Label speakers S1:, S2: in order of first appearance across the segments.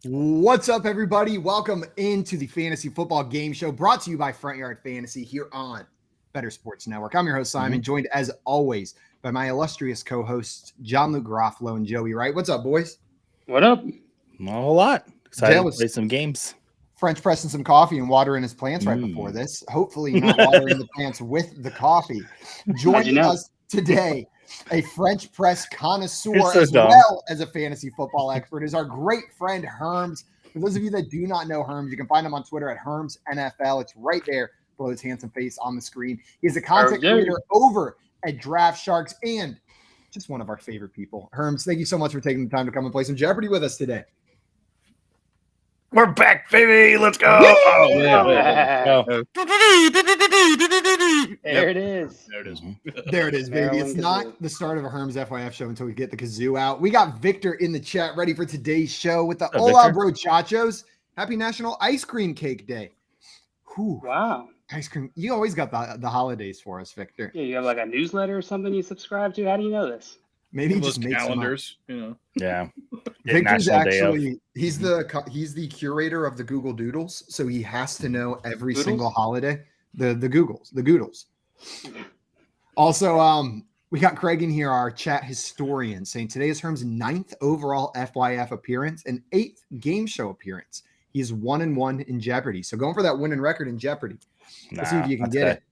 S1: What's up, everybody? Welcome into the Fantasy Football Game Show brought to you by Front Yard Fantasy here on Better Sports Network. I'm your host, Simon, joined as always by my illustrious co-hosts, John Luke Garofalo and Joey Wright. What's up, boys?
S2: What up?
S3: Not a whole lot. Excited to play some games.
S1: French pressing some coffee and watering his plants right before this. Hopefully not watering the plants with the coffee. Joining us today, a French press connoisseur as well as a fantasy football expert, is our great friend Herms. For those of you that do not know Herms, you can find him on Twitter at Herms NFL. It's right there below his handsome face on the screen. He's a content creator over at Draft Sharks and just one of our favorite people. Herms, thank you so much for taking the time to come and play some Jeopardy with us today.
S3: We're back, baby. Let's go.
S2: There it is.
S1: There it is, baby. It's not the start of a Herms FYF show until we get the kazoo out. We got Victor in the chat ready for today's show with the Hola Bro Chachos. Happy National Ice Cream Cake Day. Whew.
S2: Wow.
S1: Ice cream. You always got the holidays for us, Victor.
S2: Yeah, you have like a newsletter or something you subscribe to? How do you know this?
S1: Maybe he
S4: just
S1: makes
S4: calendars, you know.
S3: Yeah.
S1: Victor's actually he's the curator of the Google Doodles, so he has to know every single holiday. The Goodles. Also, we got Craig in here, our chat historian, saying today is Herm's 9th overall FYF appearance and 8th game show appearance. He's 1-1 in Jeopardy. So going for that winning record in Jeopardy. Let's see if you can get it.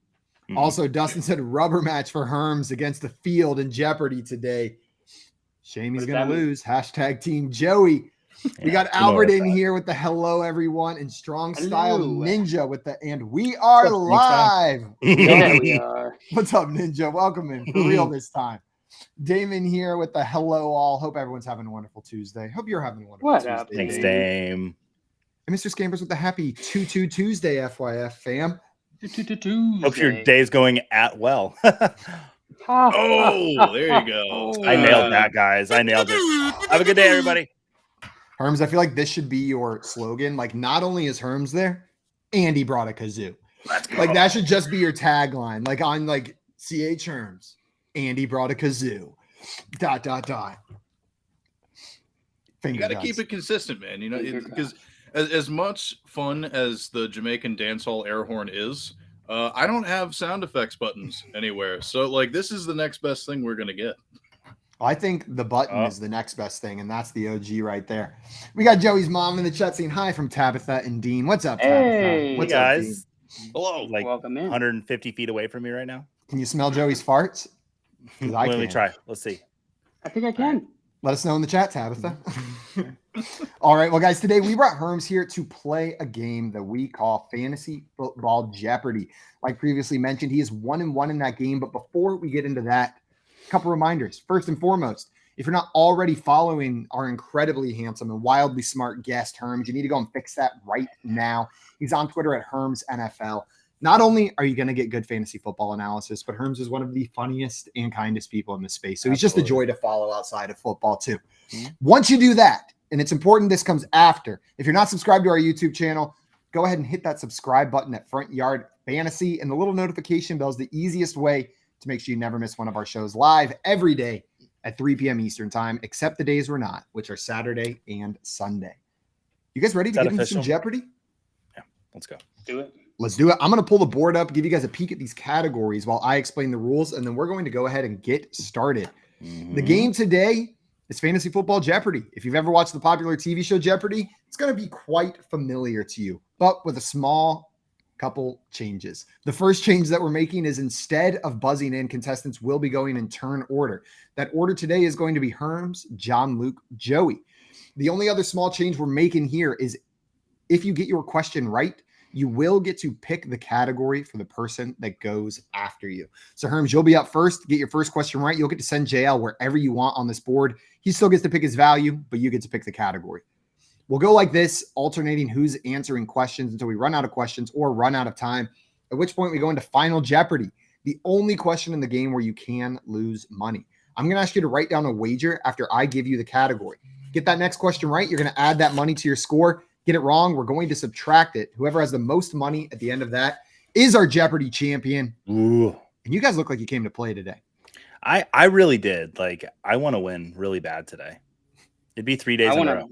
S1: Also, Dustin said rubber match for Herms against the field in Jeopardy today. Shame he's going to lose. Hashtag Team Joey. We got Albert in here with the hello, everyone, and Strong Style Ninja with the and we are live.
S2: Yeah, we are.
S1: What's up, Ninja? Welcome in for real this time. Damon here with the hello all. Hope everyone's having a wonderful Tuesday. Hope you're having a wonderful Tuesday.
S2: Up,
S3: thanks, Dame.
S1: And Mr. Scampers with the happy 2-2 Tuesday, FYF fam.
S3: Hope your day's going at well.
S4: Oh, there you go.
S3: I nailed that, guys. I nailed it. Have a good day, everybody.
S1: Herms, I feel like this should be your slogan. Like, not only is Herms there, and he brought a kazoo. Like, that should just be your tagline. Like, on, like, CH Herms, and he brought a kazoo. ...
S4: You got to keep it consistent, man. You know, because as much fun as the Jamaican dancehall air horn is, I don't have sound effects buttons anywhere. So, like, this is the next best thing we're going to get.
S1: I think the button is the next best thing, and that's the OG right there. We got Joey's mom in the chat saying hi from Tabitha and Dean. What's up, Tabitha? What's
S3: up, guys?
S1: Dean?
S3: Hello. Like
S2: welcome in.
S3: 150 feet away from me right now.
S1: Can you smell Joey's farts?
S3: Let me try. Let's see.
S2: I think I can.
S1: Let us know in the chat, Tabitha. All right. Well, guys, today we brought Herms here to play a game that we call Fantasy Football Jeopardy. Like previously mentioned, he is 1-1 in that game. But before we get into that, a couple reminders. First and foremost, if you're not already following our incredibly handsome and wildly smart guest, Herms, you need to go and fix that right now. He's on Twitter at Herms NFL. Not only are you going to get good fantasy football analysis, but Herms is one of the funniest and kindest people in this space. So he's just a joy to follow outside of football too. Once you do that, and it's important this comes after, if you're not subscribed to our YouTube channel, go ahead and hit that subscribe button at Front Yard Fantasy, and the little notification bell is the easiest way to make sure you never miss one of our shows live every day at 3 p.m. Eastern time, except the days we're not, which are Saturday and Sunday. You guys ready to get into some Jeopardy?
S3: Yeah, let's go.
S2: Do it.
S1: Let's do it. I'm going to pull the board up, give you guys a peek at these categories while I explain the rules, and then we're going to go ahead and get started. The game today is Fantasy Football Jeopardy. If you've ever watched the popular TV show Jeopardy, it's going to be quite familiar to you, but with a small couple changes. The first change that we're making is instead of buzzing in, contestants will be going in turn order. That order today is going to be Herms, John, Luke, Joey. The only other small change we're making here is if you get your question right, you will get to pick the category for the person that goes after you. So Herms, you'll be up first. Get your first question right. You'll get to send JL wherever you want on this board. He still gets to pick his value, but you get to pick the category. We'll go like this, alternating who's answering questions until we run out of questions or run out of time, at which point we go into Final Jeopardy, the only question in the game where you can lose money. I'm going to ask you to write down a wager after I give you the category. Get that next question right. You're going to add that money to your score. Get it wrong, we're going to subtract it. Whoever has the most money at the end of that is our Jeopardy champion.
S3: Ooh.
S1: And you guys look like you came to play today.
S3: I really did. Like, I want to win really bad today. It'd be 3 days in a row.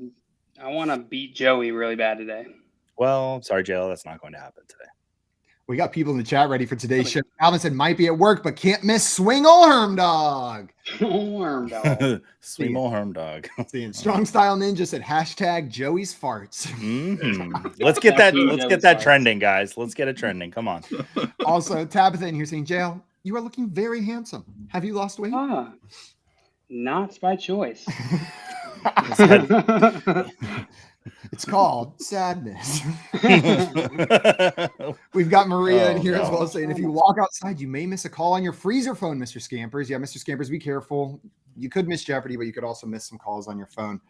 S2: I want to beat Joey really bad today.
S3: Well, sorry, JL, that's not going to happen today.
S1: We got people in the chat ready for today's show. Alvin said might be at work, but can't miss Swing Ol' Herm Dog.
S2: Herm Dog.
S3: Sweet old Herm Dog.
S1: Seeing Strong Style Ninja said hashtag Joey's farts.
S3: Let's get that. Let's get that trending, guys. Let's get it trending. Come on.
S1: Also, Tabitha in here saying, JL, you are looking very handsome. Have you lost weight?
S2: Not by choice.
S1: It's called sadness. We've got Maria in here as well saying, if you walk outside, you may miss a call on your freezer phone, Mr. Scampers. Yeah, Mr. Scampers, be careful. You could miss Jeopardy, but you could also miss some calls on your phone.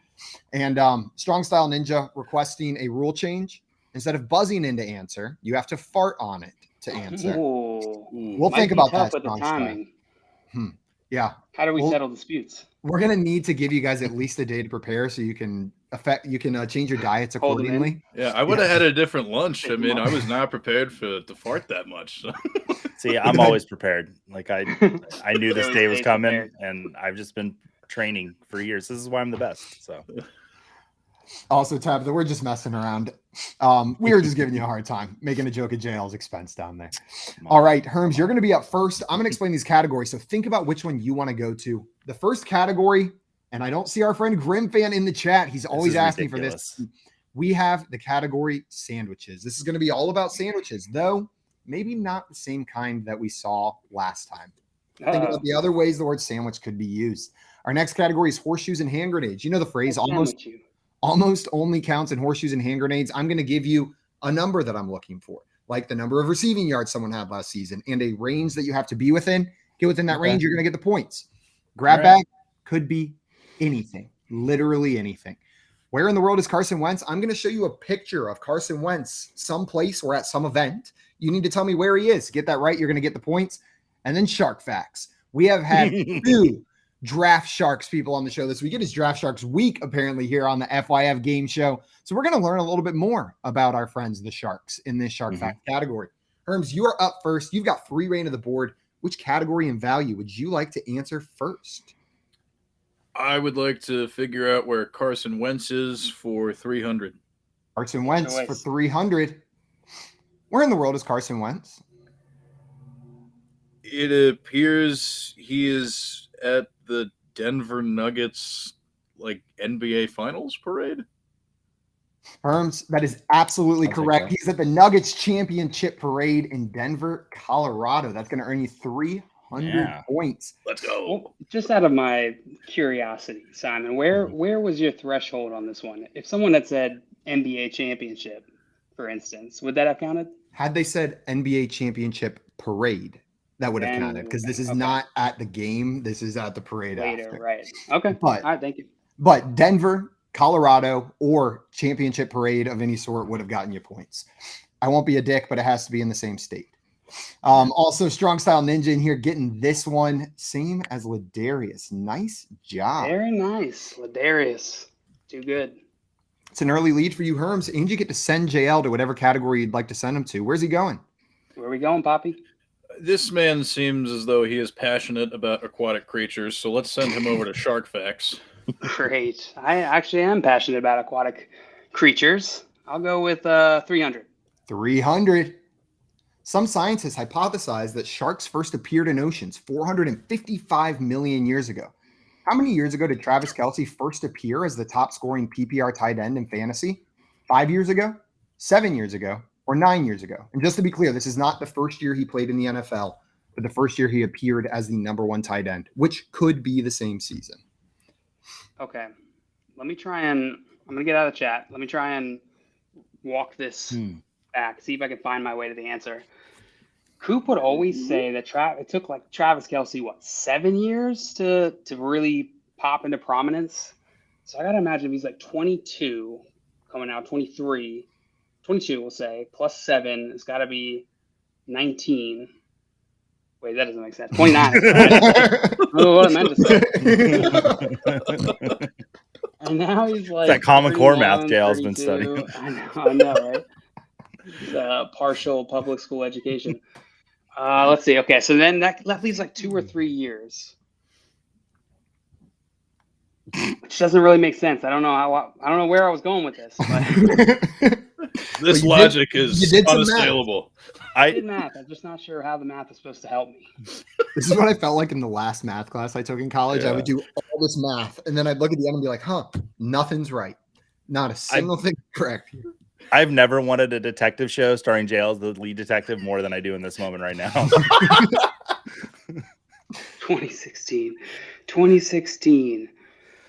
S1: And Strong Style Ninja requesting a rule change. Instead of buzzing in to answer, you have to fart on it to answer. We'll think about that.
S2: With the timing.
S1: Yeah.
S2: How do we settle disputes?
S1: We're gonna need to give you guys at least a day to prepare, so you can change your diets accordingly.
S4: Yeah, I would have had a different lunch. I mean, I was not prepared to fart that much. So.
S3: See, I'm always prepared. Like I knew this day was coming, and I've just been training for years. This is why I'm the best. So.
S1: Also, Tabitha, we're just messing around. We were just giving you a hard time, making a joke at JL's expense down there. All right, Herms, you're going to be up first. I'm going to explain these categories, so think about which one you want to go to. The first category, and I don't see our friend Grim Fan in the chat. He's always asking for this. We have the category sandwiches. This is going to be all about sandwiches, though maybe not the same kind that we saw last time. Think about the other ways the word sandwich could be used. Our next category is horseshoes and hand grenades. You know the phrase almost only counts in horseshoes and hand grenades. I'm going to give you a number that I'm looking for, like the number of receiving yards someone had last season and a range that you have to be within. Get within that range, you're going to get the points. Grab bag could be anything, literally anything. Where in the world is Carson Wentz? I'm going to show you a picture of Carson Wentz someplace or at some event. You need to tell me where he is. Get that right, you're going to get the points. And then Shark Facts. We have had 2 Draft Sharks people on the show this week. It is Draft Sharks week, apparently, here on the FYF game show. So we're going to learn a little bit more about our friends, the Sharks, in this Shark Fact category. Herms, you are up first. You've got free reign of the board. Which category and value would you like to answer first?
S4: I would like to figure out where Carson Wentz is for 300.
S1: Carson Wentz for 300. Where in the world is Carson Wentz?
S4: It appears he is at the Denver Nuggets NBA Finals parade.
S1: Herms, that is absolutely correct. He's at the Nuggets championship parade in Denver, Colorado. That's going to earn you 300 points.
S4: Let's go.
S2: Well, just out of my curiosity, Simon, where was your threshold on this one? If someone had said NBA championship, for instance, would that have counted?
S1: Had they said NBA championship parade, that would have counted, because this is not at the game. This is at the parade after.
S2: Right. Okay.
S1: But,
S2: all right, thank you.
S1: But Denver, Colorado, or championship parade of any sort would have gotten you points. I won't be a dick, but it has to be in the same state. Also, Strong Style Ninja in here getting this one. Same as Ladarius. Nice job.
S2: Very nice. Ladarius. Too good.
S1: It's an early lead for you, Herms. And you get to send JL to whatever category you'd like to send him to. Where's he going?
S2: Where are we going, Poppy?
S4: This man seems as though he is passionate about aquatic creatures, so let's send him over to Shark Facts.
S2: Great. I actually am passionate about aquatic creatures. I'll go with 300.
S1: 300. Some scientists hypothesize that sharks first appeared in oceans 455 million years ago. How many years ago did Travis Kelce first appear as the top scoring PPR tight end in fantasy? 5 years ago, 7 years ago, or 9 years ago? And just to be clear, this is not the first year he played in the NFL, but the first year he appeared as the number 1 tight end, which could be the same season.
S2: Okay. Let me try and I'm going to get out of the chat. Let me try and walk this back, see if I can find my way to the answer. Coop would always say that it took like Travis Kelce, 7 years to really pop into prominence. So I got to imagine if he's like 22, coming out 23, 22, we'll say, plus 7, it's got to be 19. Wait, that doesn't make sense. 29. Oh, what I meant to say. And now he's like
S3: that Common Core math JL's been studying.
S2: I know, right? Partial public school education. Let's see. Okay, so then that leaves like 2 or 3 years. which doesn't really make sense. I don't know where I was going with this, but
S4: This logic is unassailable.
S2: I did math. I'm just not sure how the math is supposed to help me.
S1: This is what I felt like in the last math class I took in college. I would do all this math, and then I'd look at the end and be like, huh, nothing's right. Not a single thing correct here.
S3: I've never wanted a detective show starring JL as the lead detective more than I do in this moment right now.
S2: 2016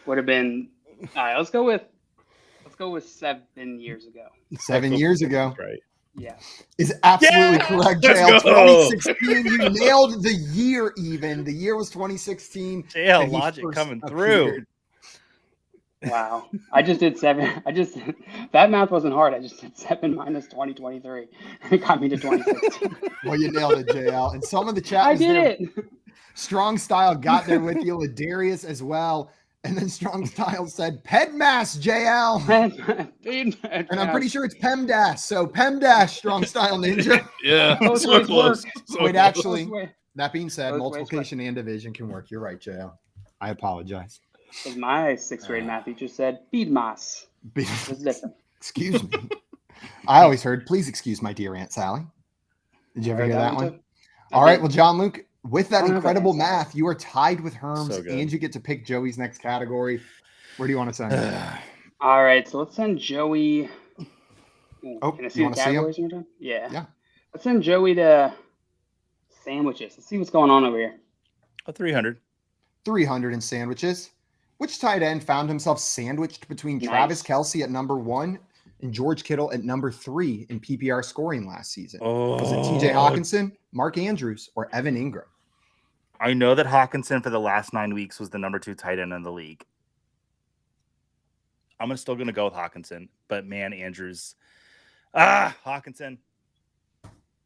S2: would have been all right. Let's go with 7 years ago.
S1: 7 years ago,
S3: right?
S2: Yeah,
S1: is absolutely correct. JL, 2016. You nailed the year. Even the year was 2016.
S3: JL logic coming through.
S2: Wow, I just did 7. That math wasn't hard. I just did 7 minus 2023. It got me to 2016.
S1: Well, you nailed it, JL. And some of the chat.
S2: I did it.
S1: Strong Style got there with you. Ladarius as well. And then Strong Style said, PEDMAS, JL. And I'm pretty sure it's PEMDAS. So PEMDAS, Strong Style Ninja.
S4: Yeah.
S2: So close.
S1: Wait, actually, that being said, multiplication and division can work. You're right, JL. I apologize.
S2: Because my 6th grade math teacher said, PEDMAS. It's different.
S1: Excuse me. I always heard, please excuse my dear Aunt Sally. Did you ever hear that one? All right. Well, John Luke, with that incredible math, you are tied with Herms, and you get to pick Joey's next category. Where do you want to send him?
S2: All right, so let's send Joey. Can I see the categories one more time?
S1: Yeah.
S2: Let's send Joey to sandwiches. Let's see what's going on over here.
S3: 300.
S1: 300 in sandwiches. Which tight end found himself sandwiched between Travis Kelce at number 1 and George Kittle at number 3 in PPR scoring last season? Was it TJ Hawkinson, Mark Andrews, or Evan Ingram?
S3: I know that Hawkinson for the last 9 weeks was the number 2 tight end in the league. I'm still going to go with Hawkinson, but man, Andrews. Hawkinson.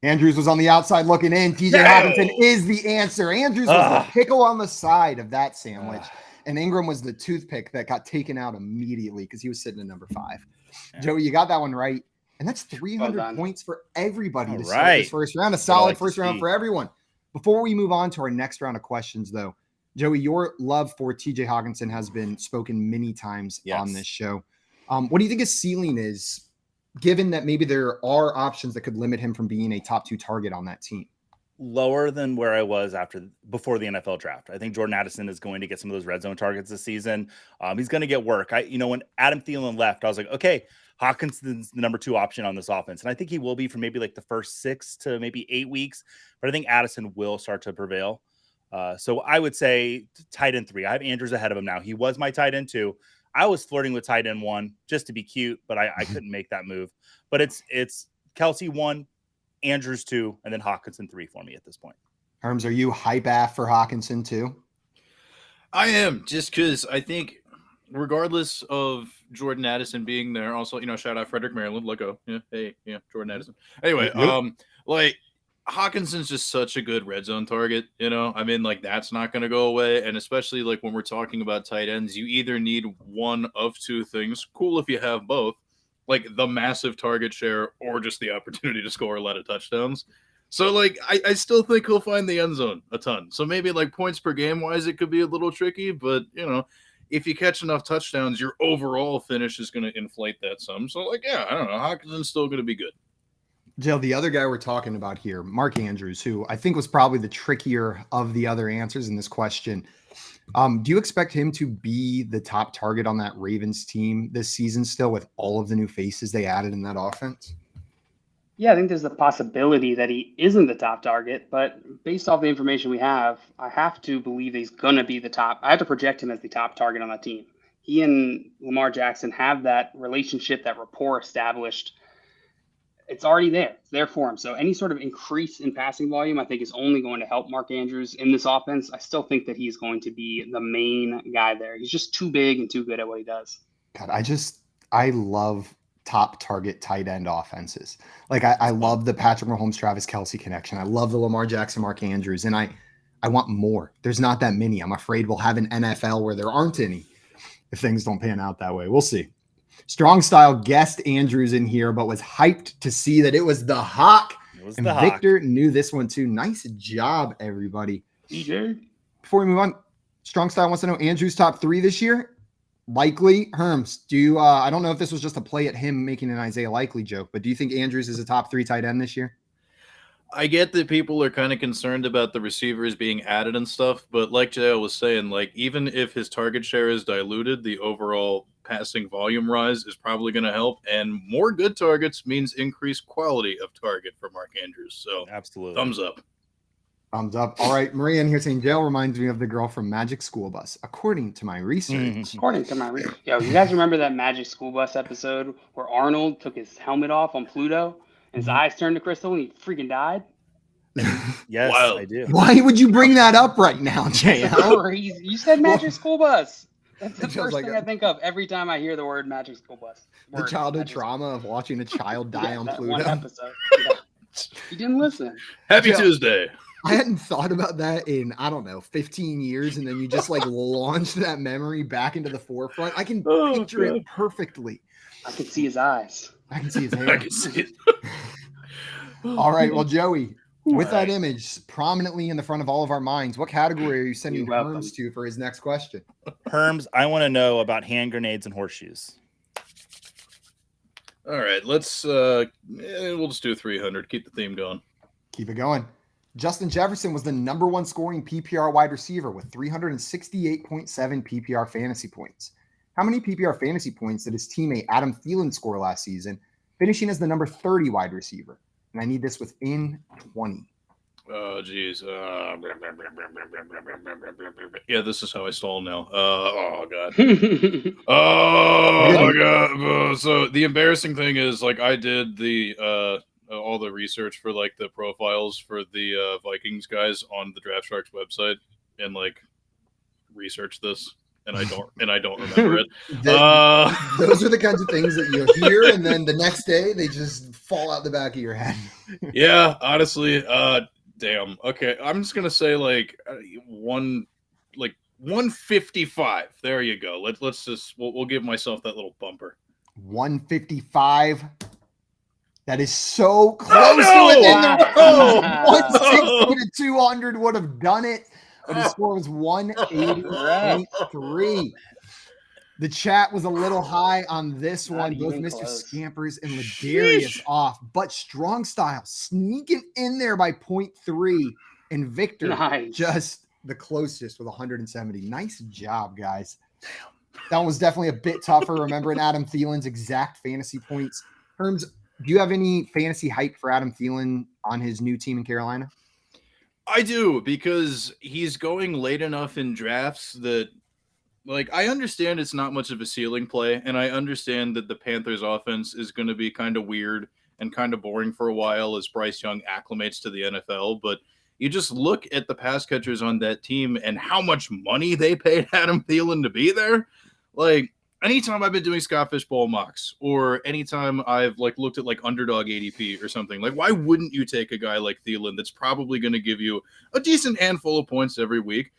S1: Andrews was on the outside looking in. TJ Hawkinson is the answer. Andrews was the pickle on the side of that sandwich. And Ingram was the toothpick that got taken out immediately because he was sitting at number 5. Yeah. Joey, you got that one right. And that's 300 points for everybody to start this first round. A solid first round for everyone. Before we move on to our next round of questions, though, Joey, your love for TJ Hawkinson has been spoken many times on this show. What do you think his ceiling is, given that maybe there are options that could limit him from being a top 2 target on that team?
S3: Lower than where I was before the NFL draft. I think Jordan Addison is going to get some of those red zone targets this season. He's going to get work. When Adam Thielen left, I was like, okay, Hawkinson's the number 2 option on this offense. And I think he will be for maybe like the first 6 to maybe 8 weeks, but I think Addison will start to prevail. So I would say tight end 3. I have Andrews ahead of him now. He was my tight end 2. I was flirting with tight end 1 just to be cute, but I couldn't make that move. But it's Kelce 1, Andrews 2, and then Hawkinson 3 for me at this point.
S1: Herms, are you hype af for Hawkinson too?
S4: I am, just because I think regardless of Jordan Addison being there, also, shout out Frederick Maryland, let go. Yeah, hey, yeah, Jordan Addison. Anyway, Hawkinson's just such a good red zone target, that's not going to go away. And especially when we're talking about tight ends, you either need one of 2 things. Cool if you have both. The massive target share or just the opportunity to score a lot of touchdowns. So, I still think he'll find the end zone a ton. So maybe, points per game wise, it could be a little tricky. But, if you catch enough touchdowns, your overall finish is going to inflate that some. So, I don't know. Hawkinson's still going to be good.
S1: Jill, the other guy we're talking about here, Mark Andrews, who I think was probably the trickier of the other answers in this question. Do you expect him to be the top target on that Ravens team this season still with all of the new faces they added in that offense?
S2: Yeah, I think there's the possibility that he isn't the top target, but based off the information we have, I have to believe he's going to be the top. I have to project him as the top target on that team. He and Lamar Jackson have that relationship, that rapport established. It's already there. It's there for him. So any sort of increase in passing volume, I think, is only going to help Mark Andrews in this offense. I still think that he's going to be the main guy there. He's just too big and too good at what he does.
S1: God, I love top target tight end offenses. I love the Patrick Mahomes, Travis Kelce connection. I love the Lamar Jackson, Mark Andrews. And I want more. There's not that many. I'm afraid we'll have an NFL where there aren't any if things don't pan out that way. We'll see. Strong Style guessed Andrews in here, but was hyped to see that it was the Hawk. Victor knew this one too. Nice job, everybody.
S2: EJ.
S1: Before we move on, Strong Style wants to know Andrews top 3 this year. Likely, Herms, do you, I don't know if this was just a play at him making an Isaiah Likely joke, but do you think Andrews is a top 3 tight end this year?
S4: I get that people are kind of concerned about the receivers being added and stuff, but like JL was saying, like even if his target share is diluted, the overall passing volume rise is probably going to help, and more good targets means increased quality of target for Mark Andrews. So
S3: absolutely,
S4: thumbs up.
S1: Thumbs up. All right, Maria in here saying jail reminds me of the girl from Magic School Bus. According to my research.
S2: According to my research. Yo, you guys remember that Magic School Bus episode where Arnold took his helmet off on Pluto and his eyes turned to crystal and he freaking died?
S3: Yes,
S4: Wow.
S3: I do.
S1: Why would you bring that up right now, JL?
S2: Crazy. You said Magic School Bus. That's the
S1: It feels
S2: first
S1: like
S2: thing I think of every time I hear the word Magic School Bus.
S1: The childhood trauma of watching a child die on
S2: that
S1: Pluto.
S2: one episode. Yeah. You didn't listen.
S4: Happy
S1: Yeah.
S4: Tuesday.
S1: I hadn't thought about that in, I don't know, 15 years. And then you just like launched that memory back into the forefront. I can picture it perfectly.
S2: I can see his eyes.
S1: I can see his hair.
S4: I can see it.
S1: All right. Well, Joey, with that
S4: Right.
S1: image prominently in the front of all of our minds, what category are you sending
S2: You're welcome.
S1: Herms to for his next question?
S3: Herms, I want to know about hand grenades and horseshoes.
S4: All right, let's we'll just do 300. Keep the theme going.
S1: Keep it going. Justin Jefferson was the number 1 scoring PPR wide receiver with 368.7 PPR fantasy points. How many PPR fantasy points did his teammate Adam Thielen score last season, finishing as the number 30 wide receiver? And I need this within 20.
S4: Oh, geez. Yeah, this is how I stall now. Oh, God. Oh, my God. So the embarrassing thing is, like, I did the all the research for, like, the profiles for the Vikings guys on the Draft Sharks website and, like, researched this. And I don't remember it.
S1: Those are the kinds of things that you hear, and then the next day they just fall out the back of your head.
S4: Yeah, honestly, damn. Okay, I'm just gonna say like 155. There you go. Let's just we'll give myself that little bumper.
S1: 155. That is so close to it in the row. 160 to 200 would have done it. But his score was 180.3. The chat was a little high on this
S2: Not
S1: one. Both
S2: even
S1: Mr.
S2: close.
S1: Scampers and Ladarius off, but Strong Style sneaking in there by 0.3, and Victor
S2: Nice.
S1: just the closest with 170. Nice job, guys. That one was definitely a bit tougher. Remembering Adam Thielen's exact fantasy points. Herms, do you have any fantasy hype for Adam Thielen on his new team in Carolina?
S4: I do, because he's going late enough in drafts that, like, I understand it's not much of a ceiling play, and I understand that the Panthers offense is going to be kind of weird and kind of boring for a while as Bryce Young acclimates to the NFL, but you just look at the pass catchers on that team and how much money they paid Adam Thielen to be there. Like, anytime I've been doing Scott Fishbowl mocks, or anytime I've like looked at like underdog ADP or something, like why wouldn't you take a guy like Thielen that's probably going to give you a decent handful of points every week,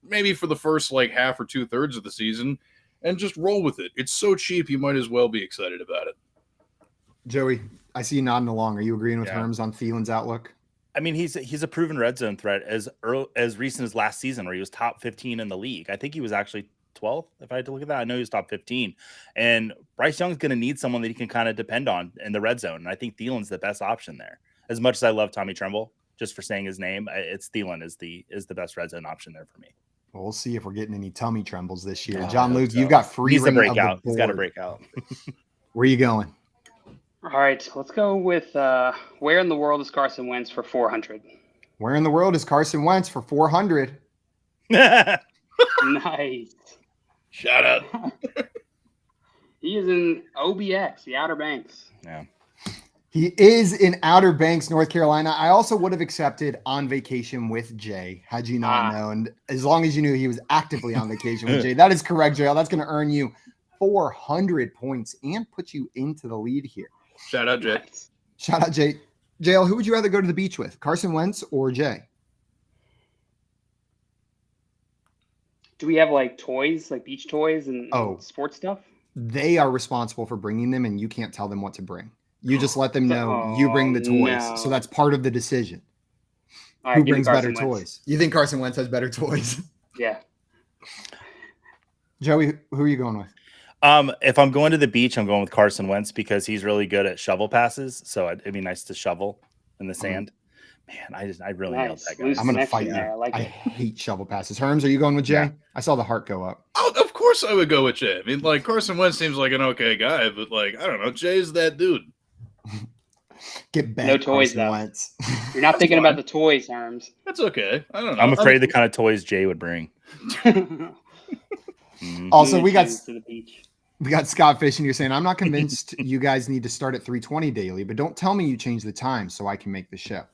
S4: maybe for the first like half or 2/3 of the season, and just roll with it? It's so cheap, you might as well be excited about it.
S1: Joey, I see you nodding along. Are you agreeing with Herms on Thielen's outlook?
S3: I mean, he's a proven red zone threat as recent as last season, where he was top 15 in the league. I think he was actually 12th, if I had to look at that. I know he was top 15. And Bryce Young's going to need someone that he can kind of depend on in the red zone. And I think Thielen's the best option there. As much as I love Tommy Tremble, just for saying his name, it's Thielen is the best red zone option there for me.
S1: Well, we'll see if we're getting any tummy trembles this year.
S3: Oh,
S1: John Luke,
S3: so.
S1: you've got free
S3: He's the
S1: reign of the
S3: breakout. He's got to
S1: board.
S3: break out.
S1: Where are you going?
S2: All right, let's go with where in the world is Carson Wentz for 400?
S1: Where in the world is Carson Wentz for 400?
S2: Nice.
S4: Shout out.
S2: He is in OBX, the Outer Banks.
S3: Yeah.
S1: He is in Outer Banks, North Carolina. I also would have accepted on vacation with Jay had you not known. As long as you knew he was actively on vacation with Jay. That is correct, Jay. That's going to earn you 400 points and put you into the lead here.
S4: Shout out, Jay.
S2: Nice.
S1: Shout out, Jay. JL, who would you rather go to the beach with, Carson Wentz or Jay?
S2: Do we have like toys, like beach toys and sports stuff?
S1: They are responsible for bringing them, and you can't tell them what to bring. You just let them know you bring the toys.
S2: No.
S1: So that's part of the decision.
S2: All right,
S1: Who
S2: give me
S1: brings better
S2: Carson Wentz.
S1: toys? You think Carson Wentz has better toys?
S2: Yeah.
S1: Joey, who are you going with?
S3: If I'm going to the beach, I'm going with Carson Wentz because he's really good at shovel passes. So it'd be nice to shovel in the sand. Man, I really nailed that guy.
S2: Loose
S1: I'm going to fight
S2: connection
S1: you.
S2: there. I like
S1: I
S2: it.
S1: hate shovel passes. Herms, are you going with Jay?
S3: Yeah.
S1: I saw the heart go up.
S4: Oh, of course I would go with Jay. I mean, like, Carson Wentz seems like an okay guy, but, like, I don't know. Jay's that dude.
S1: Get back,
S2: No toys,
S1: Carson
S2: though.
S1: Wentz.
S2: You're not thinking
S4: fine.
S2: about the toys, Arms.
S4: That's okay. I don't know.
S3: I'm afraid the kind of toys Jay would bring.
S1: Also, we got
S2: to the beach.
S1: We got Scott Fish, and you're saying, I'm not convinced you guys need to start at 3:20 daily, but don't tell me you change the time so I can make the show.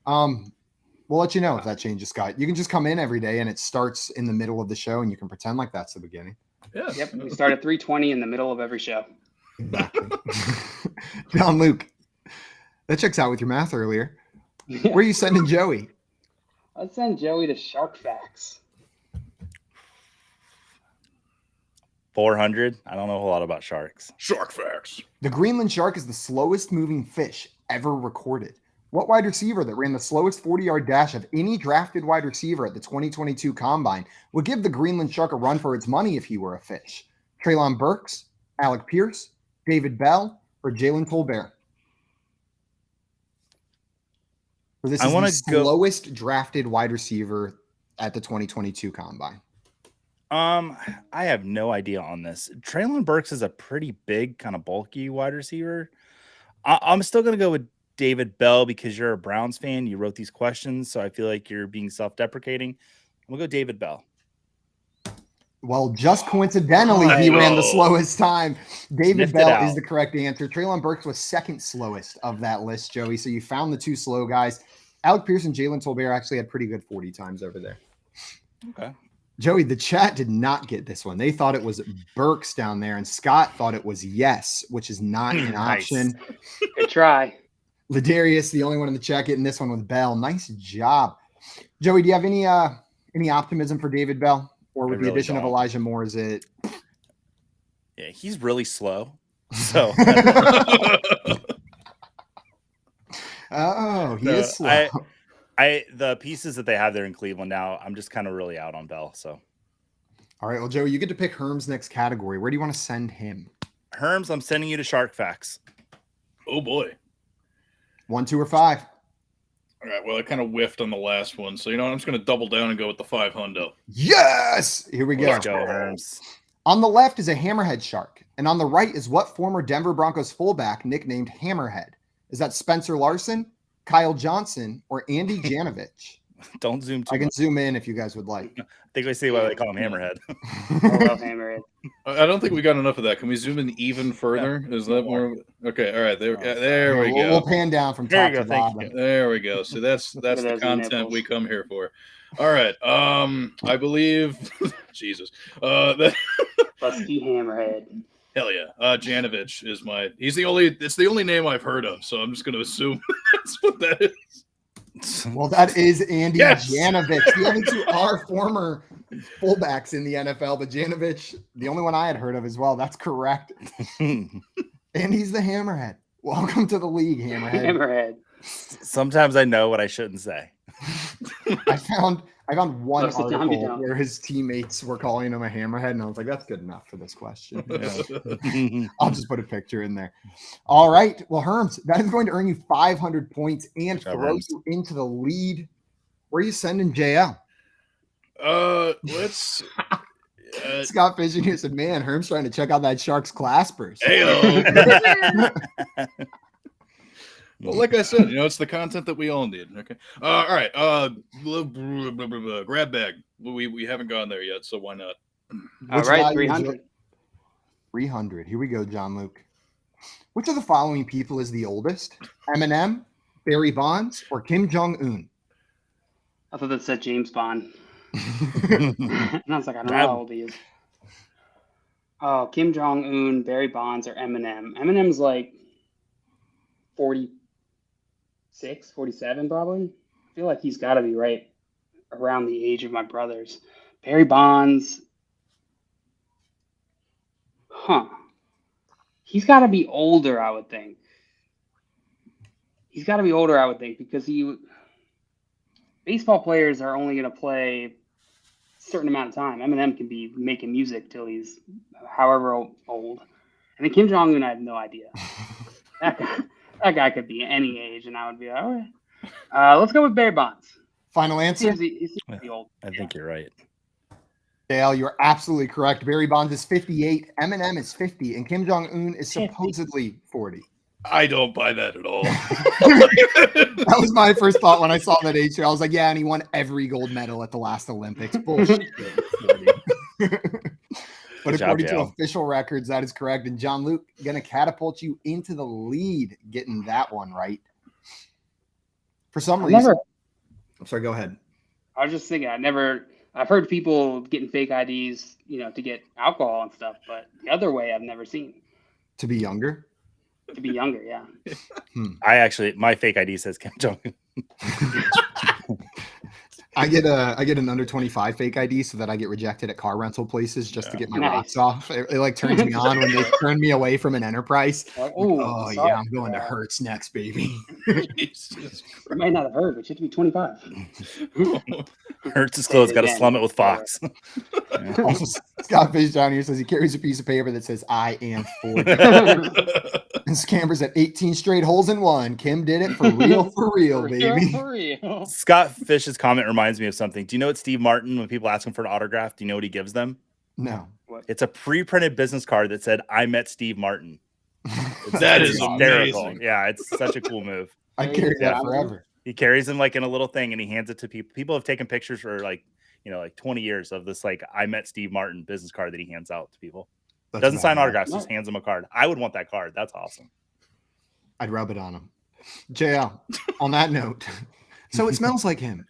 S1: We'll let you know if that changes, Scott. You can just come in every day, and it starts in the middle of the show, and you can pretend like that's the beginning.
S4: Yeah.
S2: Yep, we start at 3:20 in the middle of every show.
S1: Exactly. John Luke, that checks out with your math earlier.
S2: Yeah.
S1: Where are you sending Joey?
S2: Let's send Joey to Shark Facts.
S3: 400. I don't know a whole lot about sharks.
S4: Shark facts.
S1: The Greenland shark is the slowest moving fish ever recorded. What wide receiver that ran the slowest 40-yard dash of any drafted wide receiver at the 2022 Combine would give the Greenland shark a run for its money if he were a fish? Treylon Burks, Alec Pierce, David Bell, or Jalen Tolbert? So this is the slowest drafted wide receiver at the 2022 Combine.
S3: I have no idea on this. Treylon Burks is a pretty big, kind of bulky wide receiver. I'm still going to go with David Bell because you're a Browns fan. You wrote these questions, so I feel like you're being self-deprecating. I'm going to go David Bell.
S1: Well, just coincidentally, he ran the slowest time. David Bell is the correct answer. Treylon Burks was second slowest of that list, Joey. So you found the two slow guys. Alec Pierce and Jalen Tolbert actually had pretty good 40 times over there.
S3: Okay.
S1: Joey, the chat did not get this one. They thought it was Burks down there, and Scott thought it was yes, which is not an option.
S2: Good try.
S1: Ladarius, the only one in the chat, getting this one with Bell. Nice job. Joey, do you have any optimism for David Bell? Or with the addition of Elijah Moore, is it?
S3: Yeah, he's really slow. So
S1: he is slow.
S3: The pieces that they have there in Cleveland now, I'm just kind of really out on Bell. So,
S1: all right, well, Joey, you get to pick Herm's next category. Where do you want to send him?
S3: Herms, I'm sending you to Shark Facts.
S4: Oh boy,
S1: 1, 2, or 5.
S4: All right, well, I kind of whiffed on the last one, so I'm just going to double down and go with the 5 hundo.
S1: Yes, here we go.
S3: Let's go, Herms.
S1: On the left is a hammerhead shark, and on the right is what former Denver Broncos fullback nicknamed Hammerhead? Is that Spencer Larson, Kyle Johnson, or Andy Janovich?
S3: Don't zoom too
S1: I can
S3: much.
S1: Zoom in if you guys would like.
S3: I think I see why they call him Hammerhead.
S2: I love Hammerhead.
S4: I don't think we got enough of that. Can we zoom in even further? Is that more? Okay, all right. There we go.
S1: We'll pan down from top to bottom.
S4: There we go. So that's the content we come here for. All right. I believe Jesus.
S2: Rusty Hammerhead.
S4: Hell yeah. Janovich is it's the only name I've heard of, so I'm just gonna assume that's what that is.
S1: Well, that is Andy Janovich. The other two are former fullbacks in the NFL, but Janovich, the only one I had heard of as well. That's correct. And he's the Hammerhead. Welcome to the league, Hammerhead.
S2: Hammerhead.
S3: Sometimes I know what I shouldn't say.
S1: I found one article where his teammates were calling him a hammerhead, and I was like, that's good enough for this question. I'll just put a picture in there. All right. Well, Herms, that is going to earn you 500 points and throw you into the lead. Where are you sending JL?
S4: Let's
S1: Scott Fishing here said, man, Herm's trying to check out that Sharks claspers.
S4: Well, like I said, it's the content that we all need. Okay. All right. Grab bag. We haven't gone there yet, so why not?
S2: All right, 300.
S1: 300. Here we go, John Luke. Which of the following people is the oldest? Eminem, Barry Bonds, or Kim Jong-un?
S2: I thought that said James Bond. And I was like, I don't know how old he is. Oh, Kim Jong-un, Barry Bonds, or Eminem. Eminem's like 46, 47 probably. I feel like he's got to be right around the age of my brothers. Barry Bonds. He's got to be older, I would think. Because baseball players are only going to play certain amount of time. Eminem can be making music till he's however old. And then Kim Jong Un, I have no idea. That guy could be any age, and I would be like, all right. Let's go with Barry Bonds.
S1: Final answer?
S2: He seems pretty old.
S3: I think you're right.
S1: Dale, you're absolutely correct. Barry Bonds is 58, Eminem is 50, and Kim Jong Un is supposedly 40.
S4: I don't buy that at all.
S1: That was my first thought when I saw that age. I was like, yeah, and he won every gold medal at the last Olympics. Bullshit. But according to official records, that is correct. And John Luke going to catapult you into the lead, getting that one right. For some reason. I'm sorry, go ahead.
S2: I was just thinking, I've heard people getting fake IDs, to get alcohol and stuff, but the other way I've never seen.
S1: To be younger?
S2: To be younger, yeah.
S3: My fake ID says Kim Jong-un.
S1: I get an under 25 fake ID so that I get rejected at car rental places just to get my rocks off. It like turns me on when they turn me away from an enterprise. Oh yeah, I'm going to Hertz next, baby.
S2: You might not have heard, but you have to be 25.
S3: Hertz is closed. Got to slum it with Fox.
S1: Scott Fish down here says he carries a piece of paper that says "I am 40." And Scampers at 18 straight holes in one. Kim did it for real, baby.
S2: For real.
S3: Scott Fish's comment reminds me of something. Do you know what Steve Martin, when people ask him for an autograph, do you know what he gives them?
S1: No.
S3: It's a pre-printed business card that said, "I met Steve Martin."
S4: That is
S3: hysterical.
S4: amazing.
S3: Yeah, it's such a cool move.
S1: I carry that forever.
S3: He carries them like in a little thing and he hands it to people. People have taken pictures for like 20 years of this "I met Steve Martin" business card that he hands out to people. Doesn't sign autographs, just hands them a card. I would want that card. That's awesome.
S1: I'd rub it on him. JL, on that note, so it smells like him.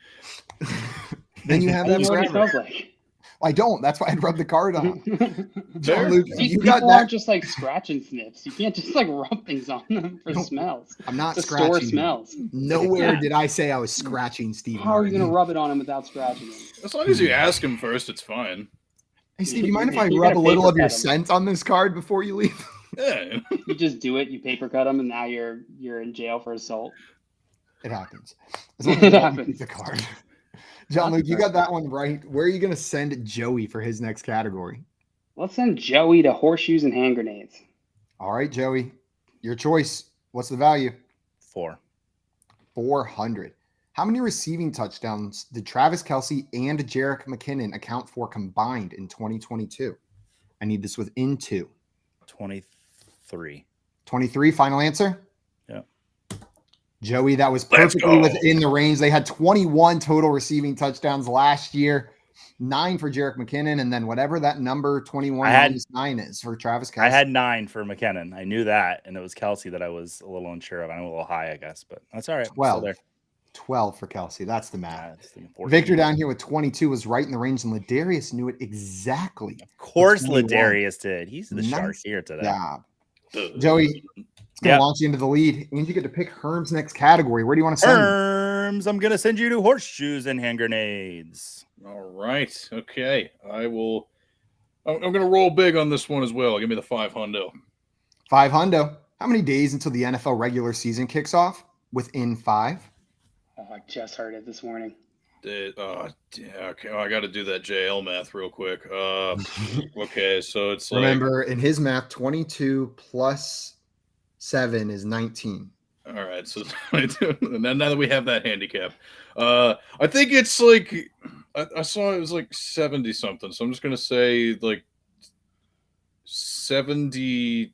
S1: Then you have that forever. I don't. That's why I'd rub the card on. John Luke, you got that.
S2: Aren't just like scratch and snips. You can't just like rub things on them for smells.
S1: I'm not
S2: scratching. Store smells.
S1: Nowhere did I say I was scratching Steve.
S2: How are you going to rub it on him without scratching him?
S4: As long as you ask him first, it's fine.
S1: Hey, Steve, you mind if I rub a little of your scent on this card before you leave?
S4: Yeah.
S2: You just do it. You paper cut them, and now you're in jail for assault.
S1: It happens. It happens. The card. John Luke, you got that one right. Where are you going to send Joey for his next category?
S2: Let's send Joey to horseshoes and hand grenades.
S1: All right, Joey, your choice. What's the value? 400. How many receiving touchdowns did Travis Kelce and Jerick McKinnon account for combined in 2022? I need this within 2.
S3: 23.
S1: 23, final answer?
S3: Yeah.
S1: Joey, that was perfectly within the range. They had 21 total receiving touchdowns last year, 9 for Jerick McKinnon, and then whatever that number 21 minus 9 is for Travis Kelce.
S3: I had 9 for McKinnon. I knew that, and it was Kelce that I was a little unsure of. I'm a little high, I guess, but that's all right.
S1: 12 for Kelce. That's the math. Victor down here with 22 was right in the range, and Ladarius knew it exactly.
S3: Of course, Ladarius did. He's the shark here today.
S1: Job. Joey, it's going to launch you into the lead. And you get to pick Herm's next category. Where do you want to send
S3: Herms, I'm going to send you to horseshoes and hand grenades.
S4: All right. Okay. I'm going to roll big on this one as well. Give me the 500.
S1: 500. How many days until the NFL regular season kicks off? Within 5.
S2: Oh, I just heard it this morning.
S4: Okay. Oh, I got to do that JL math real quick. Okay, so it's
S1: remember in his math, 22 plus 7 is 19.
S4: All right, so 22. Now that we have that handicap, I think it's like I saw it was like 70 something. So I'm just gonna say like 72.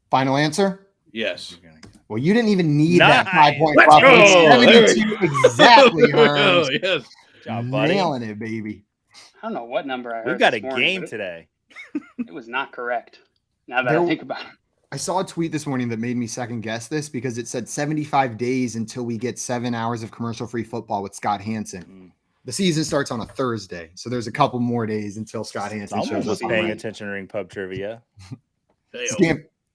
S1: Final answer?
S4: Yes.
S1: Well, you didn't even need that 5-point profit. 72 exactly, Herms.
S4: Yes.
S3: Good job, buddy.
S1: Nailing it, baby.
S2: I don't know what number I heard.
S3: We've got a
S2: morning,
S3: game today.
S2: It was not correct. Now that I think about it.
S1: I saw a tweet this morning that made me second guess this because it said 75 days until we get 7 hours of commercial-free football with Scott Hansen. The season starts on a Thursday, so there's a couple more days until Scott Hansen shows up.
S3: Was paying attention during pub trivia.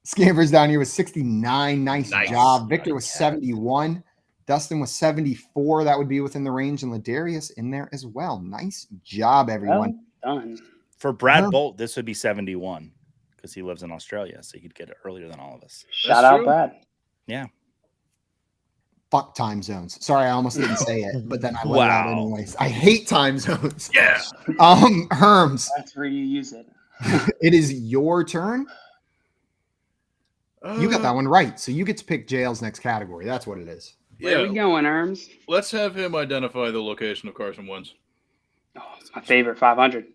S1: Scampers down here was 69. Nice job. Victor was 71. Dustin was 74. That would be within the range. And Ladarius in there as well. Nice job, everyone.
S2: Well done.
S3: For Brad Bolt, this would be 71 because he lives in Australia, so he'd get it earlier than all of us.
S2: Shout out, Brad.
S3: Yeah.
S1: Fuck time zones. Sorry, I almost didn't say it, but then I let it out anyways. I hate time zones.
S4: Yeah.
S1: Herms.
S2: That's where you use it.
S1: It is your turn. You got that one right. So you get to pick JL's next category. That's what it is.
S2: Where are we going, Herms?
S4: Let's have him identify the location of Carson Wentz.
S2: Oh, it's my favorite, 500.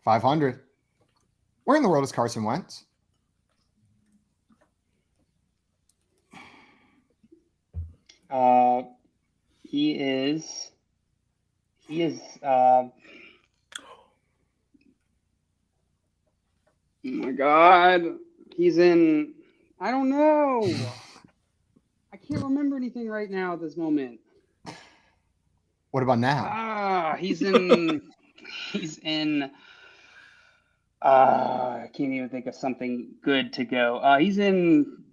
S1: 500. Where in the world is Carson Wentz?
S2: He is oh my God. He's in, I don't know. I can't remember anything right now at this moment.
S1: What about now?
S2: He's in, I can't even think of something good to go. He's in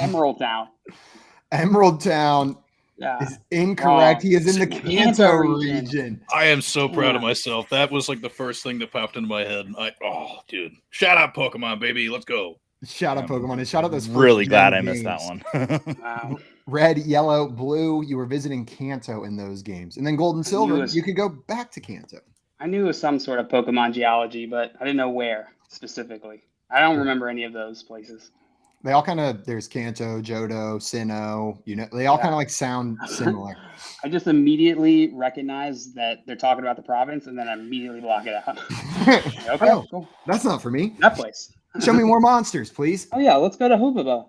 S2: Emerald Town.
S1: Emerald Town is incorrect. He is in the Kanto region.
S4: I am so proud of myself. That was like the first thing that popped into my head. Dude. Shout out Pokemon, baby. Let's go.
S1: Shout out Pokemon and shout out those.
S3: Really glad I missed that one.
S2: Wow.
S1: Red, yellow, blue. You were visiting Kanto in those games. And then gold and silver, you could go back to Kanto.
S2: I knew it was some sort of Pokemon geology, but I didn't know where specifically. I don't remember any of those places.
S1: They all kind of, there's Kanto, Johto, Sinnoh, they all kind of like sound similar.
S2: I just immediately recognize that they're talking about the province and then I immediately block it out. Okay, cool.
S1: That's not for me.
S2: That place.
S1: Show me more monsters, please.
S2: Oh yeah, let's go to Hoobaba.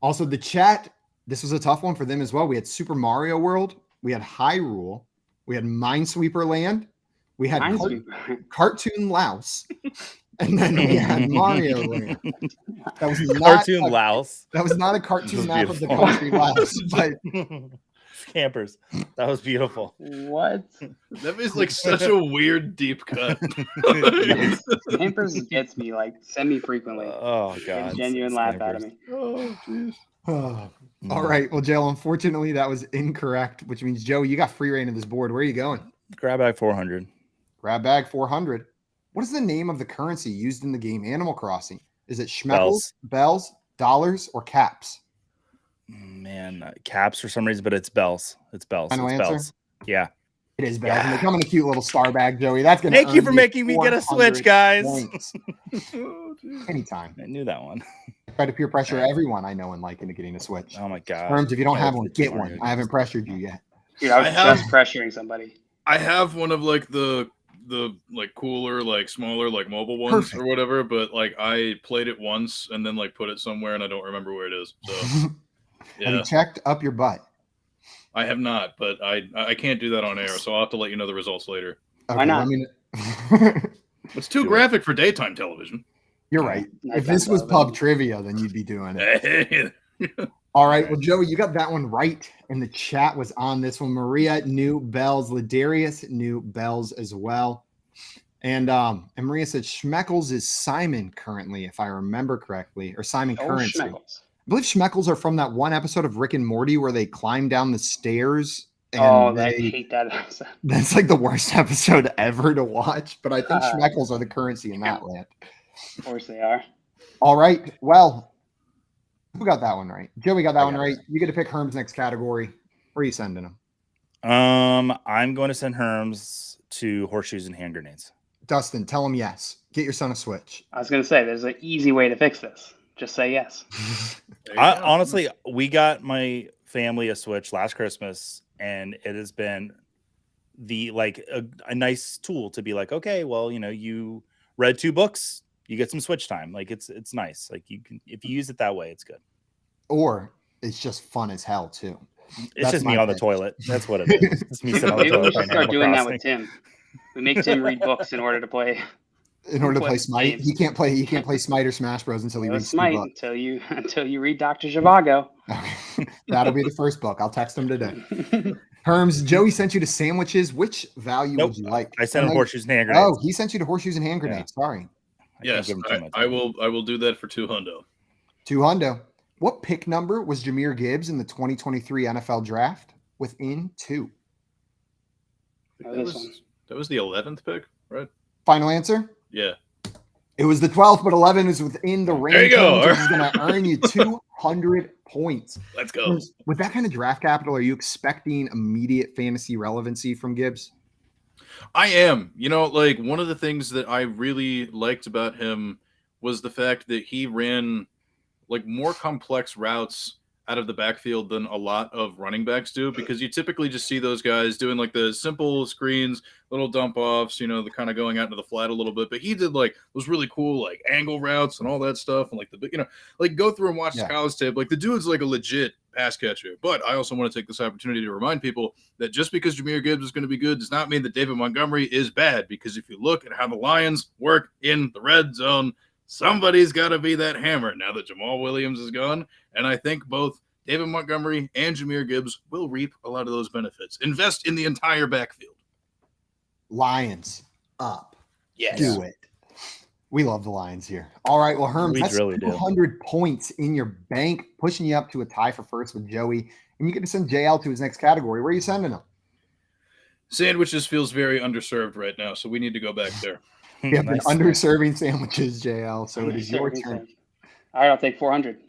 S1: Also, the chat, this was a tough one for them as well. We had Super Mario World, we had Hyrule, we had Minesweeper Land, we had Cartoon Laos, and then we had Mario Land. That was not
S3: Cartoon Laos.
S1: That was not a cartoon map of the country Laos, but
S3: Campers. That was beautiful.
S2: What?
S4: That is like such a weird deep cut.
S2: Campers gets me like semi-frequently.
S3: Oh God.
S2: Genuine laugh out of me.
S4: Oh jeez.
S1: All right. Well, Jail, unfortunately, that was incorrect, which means, Joe, you got free reign of this board. Where are you going?
S3: Grab bag 400.
S1: Grab bag 400. What is the name of the currency used in the game Animal Crossing? Is it schmeckles, bells, dollars, or caps?
S3: Man, caps for some reason, but it's bells. It's bells.
S1: Final
S3: it's
S1: answer?
S3: bells. Yeah.
S1: It is bells. And they come in a cute little star bag, Joey. That's going to
S3: Thank you for making me get a Switch, guys.
S1: Anytime.
S3: I knew that one.
S1: Try to peer pressure everyone I know and like into getting a Switch.
S3: Oh my God.
S1: Terms, if you don't have one, get one. I haven't pressured you yet.
S2: Dude, I was just pressuring somebody.
S4: I have one of like the like cooler, like smaller, like mobile ones or whatever, but like I played it once and then like put it somewhere and I don't remember where it is. So yeah.
S1: Have you checked up your butt?
S4: I have not, but I can't do that on air, so I'll have to let you know the results later.
S1: Okay,
S2: why not?
S4: It's too graphic for daytime television.
S1: You're right. If this was pub trivia, then you'd be doing it. All right. Well, Joey, you got that one right. And the chat was on this one. Maria knew bells. Ladarius knew bells as well. And Maria said Schmeckles is Simon currently, if I remember correctly, or Simon currency.
S2: Schmeckles.
S1: I believe Schmeckles are from that one episode of Rick and Morty where they climb down the stairs. And
S2: I hate that episode.
S1: That's like the worst episode ever to watch. But I think Schmeckles are the currency in that land.
S2: Of course they are.
S1: All right. Well, who got that one right? Joey got that one right. You get to pick Herm's next category. Where are you sending him?
S3: I'm going to send Herms to horseshoes and hand grenades.
S1: Dustin, tell him yes. Get your son a Switch.
S2: I was going to say, there's an easy way to fix this. Just say yes.
S3: Honestly, we got my family a Switch last Christmas, and it has been a nice tool to be like, okay, well, you read 2 books, you get some Switch time. Like it's nice. Like you can, if you use it that way, it's good.
S1: Or it's just fun as hell too.
S3: It's just me on the toilet. That's what it is. It's me sitting on the
S2: Maybe we
S3: toilet.
S2: should start doing that with Tim. We make Tim read books in order to play.
S1: In order to play Smite, he can't play Smite or Smash Bros until he reads
S2: Smite until you read Dr. Zhivago.
S1: Okay. That'll be the first book. I'll text him today. Herms, Joey sent you to sandwiches. Which value would you like?
S3: I sent him horseshoes and hand grenades.
S1: Oh, he sent you to horseshoes and hand grenades. Yeah. Sorry.
S4: Yes, I will do that for $200.
S1: $200. What pick number was Jahmyr Gibbs in the 2023 NFL draft? Within 2.
S4: That was the 11th pick, right?
S1: Final answer?
S4: Yeah.
S1: It was the 12th, but 11 is within the range.
S4: There you go.
S1: This is going to earn you $200. 100 points.
S4: Let's go.
S1: With that kind of draft capital, are you expecting immediate fantasy relevancy from Gibbs?
S4: I am. Like one of the things that I really liked about him was the fact that he ran like more complex routes out of the backfield than a lot of running backs do, because you typically just see those guys doing like the simple screens, little dump offs, the kind of going out into the flat a little bit. But he did like those really cool like angle routes and all that stuff, and like the like go through and watch his college tape. Like the dude's like a legit pass catcher. But I also want to take this opportunity to remind people that just because Jahmyr Gibbs is going to be good does not mean that David Montgomery is bad, because if you look at how the Lions work in the red zone, somebody's got to be that hammer now that Jamal Williams is gone. And I think both David Montgomery and Jahmyr Gibbs will reap a lot of those benefits. Invest in the entire backfield.
S1: Lions up.
S4: Yes.
S1: Do it. We love the Lions here. All right. Well, Herm, that's
S3: really
S1: 200 points in your bank, pushing you up to a tie for first with Joey. And you get to send JL to his next category. Where are you sending him?
S4: Sandwiches feels very underserved right now, so we need to go back there.
S1: We have been underserving sandwiches, JL. So it is your turn.
S2: All right, I'll take 400.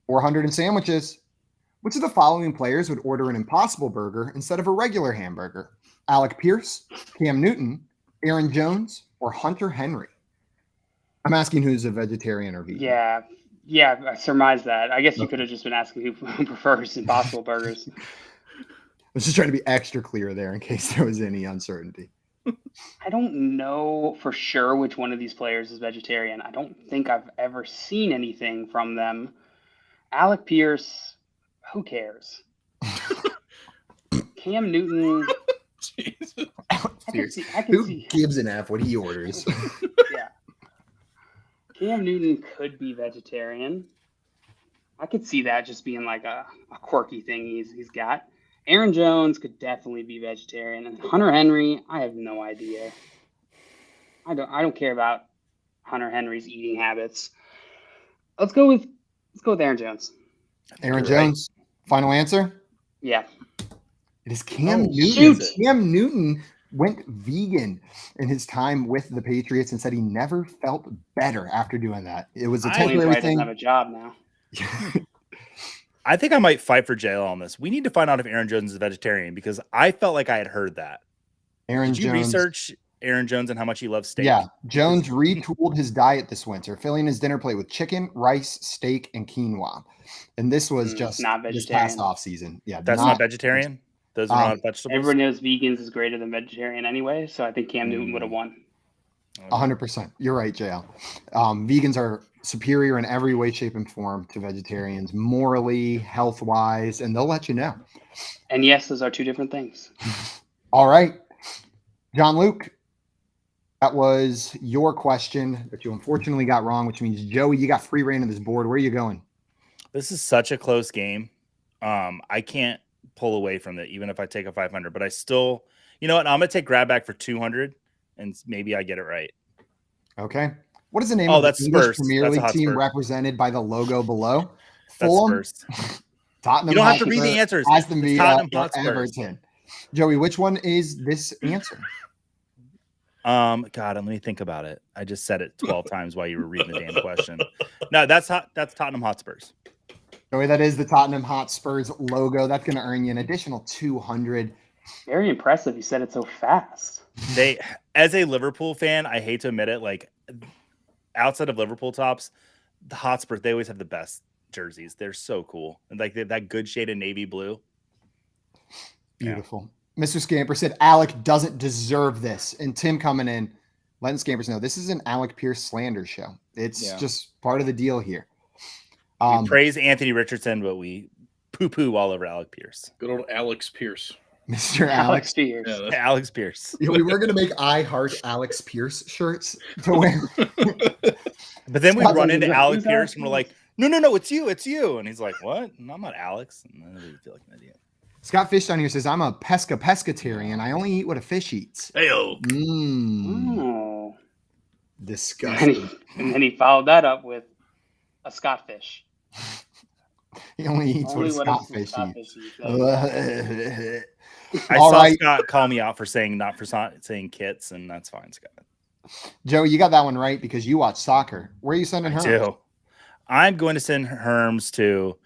S1: 400 in sandwiches. Which of the following players would order an Impossible Burger instead of a regular hamburger? Alec Pierce, Cam Newton, Aaron Jones, or Hunter Henry? I'm asking who's a vegetarian or vegan.
S2: Yeah, I surmised that. I guess you could have just been asking who prefers Impossible Burgers.
S1: I was just trying to be extra clear there in case there was any uncertainty.
S2: I don't know for sure which one of these players is vegetarian. I don't think I've ever seen anything from them. Alec Pierce, who cares? Cam Newton.
S4: Jesus.
S1: Who gives an F what he orders?
S2: Yeah. Cam Newton could be vegetarian. I could see that just being like a quirky thing he's got. Aaron Jones could definitely be vegetarian. And Hunter Henry, I have no idea. I don't care about Hunter Henry's eating habits. Let's go with Aaron Jones.
S1: Aaron Jones. Final answer?
S2: Yeah.
S1: It is Cam Newton. Cam Newton went vegan in his time with the Patriots and said he never felt better after doing that. It was a temporary thing.
S2: Doesn't have a job now.
S3: I think I might fight for JL on this. We need to find out if Aaron Jones is a vegetarian, because I felt like I had heard that. Did you research Aaron Jones and how much he loves steak?
S1: Yeah. Jones retooled his diet this winter, filling his dinner plate with chicken, rice, steak, and quinoa. And this was just
S2: not
S1: this past off season. Yeah.
S3: That's not vegetarian? Those are not vegetables?
S2: Everyone knows vegans is greater than vegetarian anyway, so I think Cam Newton would have won.
S1: 100%. You're right, JL. Vegans are superior in every way, shape, and form to vegetarians, morally, health-wise, and they'll let you know.
S2: And yes, those are two different things.
S1: All right. John Luke, that was your question that you unfortunately got wrong, which means, Joey, you got free reign of this board. Where are you going?
S3: This is such a close game. I can't pull away from it, even if I take a 500. But I still, you know what? I'm going to take grab back for 200, and maybe I get it right.
S1: Okay. What is the name of the English Premier League team represented by the logo below? Fulham, Tottenham.
S3: You don't have to read the answers.
S1: Aston Villa, or Everton. Joey, which one is this answer?
S3: God, let me think about it. I just said it 12 times while you were reading the damn question. No, that's Tottenham Hotspurs.
S1: Joey, that is the Tottenham Hotspurs logo. That's going to earn you an additional 200.
S2: Very impressive. You said it so fast.
S3: As a Liverpool fan, I hate to admit it, like outside of Liverpool tops, the Hotspurs, they always have the best jerseys. They're so cool. And like they have that good shade of navy blue.
S1: Beautiful. Yeah. Mr. Scamper said Alec doesn't deserve this. And Tim coming in, letting Scampers know this is an Alec Pierce slander show. It's just part of the deal here.
S3: We praise Anthony Richardson, but we poo-poo all over Alec Pierce.
S4: Good old Alex Pierce.
S1: Mr. Alex
S2: Pierce.
S3: Yeah, Alex Pierce.
S1: Yeah, we were going to make I Heart Alex Pierce shirts to wear.
S3: But then we run into Alec Pierce and we're like, no, it's you. And he's like, what? No, I'm not Alex. And then we feel like an idiot.
S1: Scott Fish down here says, I'm a pescatarian. I only eat what a fish eats.
S4: Hey-o.
S2: Oh.
S1: Disgusting.
S2: And then he followed that up with a Scott Fish.
S1: He only eats what a Scott Fish eats.
S3: I saw Scott call me out for saying saying kits, and that's fine, Scott.
S1: Joey, you got that one right because you watch soccer. Where are you sending her?
S3: I'm going to send Herms to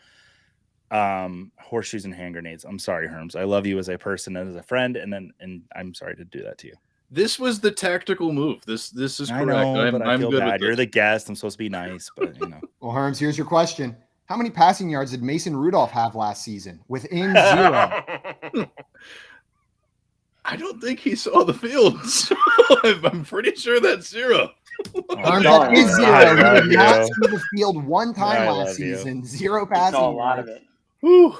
S3: horseshoes and hand grenades. I'm sorry, Herms. I love you as a person and as a friend, and I'm sorry to do that to you.
S4: This was the tactical move. This is correct.
S3: I know, but I feel
S4: good
S3: bad.
S4: with
S3: You're
S4: this.
S3: the guest. I'm supposed to be nice, but you know.
S1: Well, Herms, here's your question. How many passing yards did Mason Rudolph have last season? Within 0.
S4: I don't think he saw the field. So I'm pretty sure that's 0.
S1: Herms, that is 0.
S3: I
S1: He
S3: love
S1: did not
S3: you.
S1: see the field one time
S3: I
S1: last
S3: love you.
S1: season. 0
S2: He
S1: passing
S2: saw a lot of
S1: yards.
S2: it.
S4: Whew.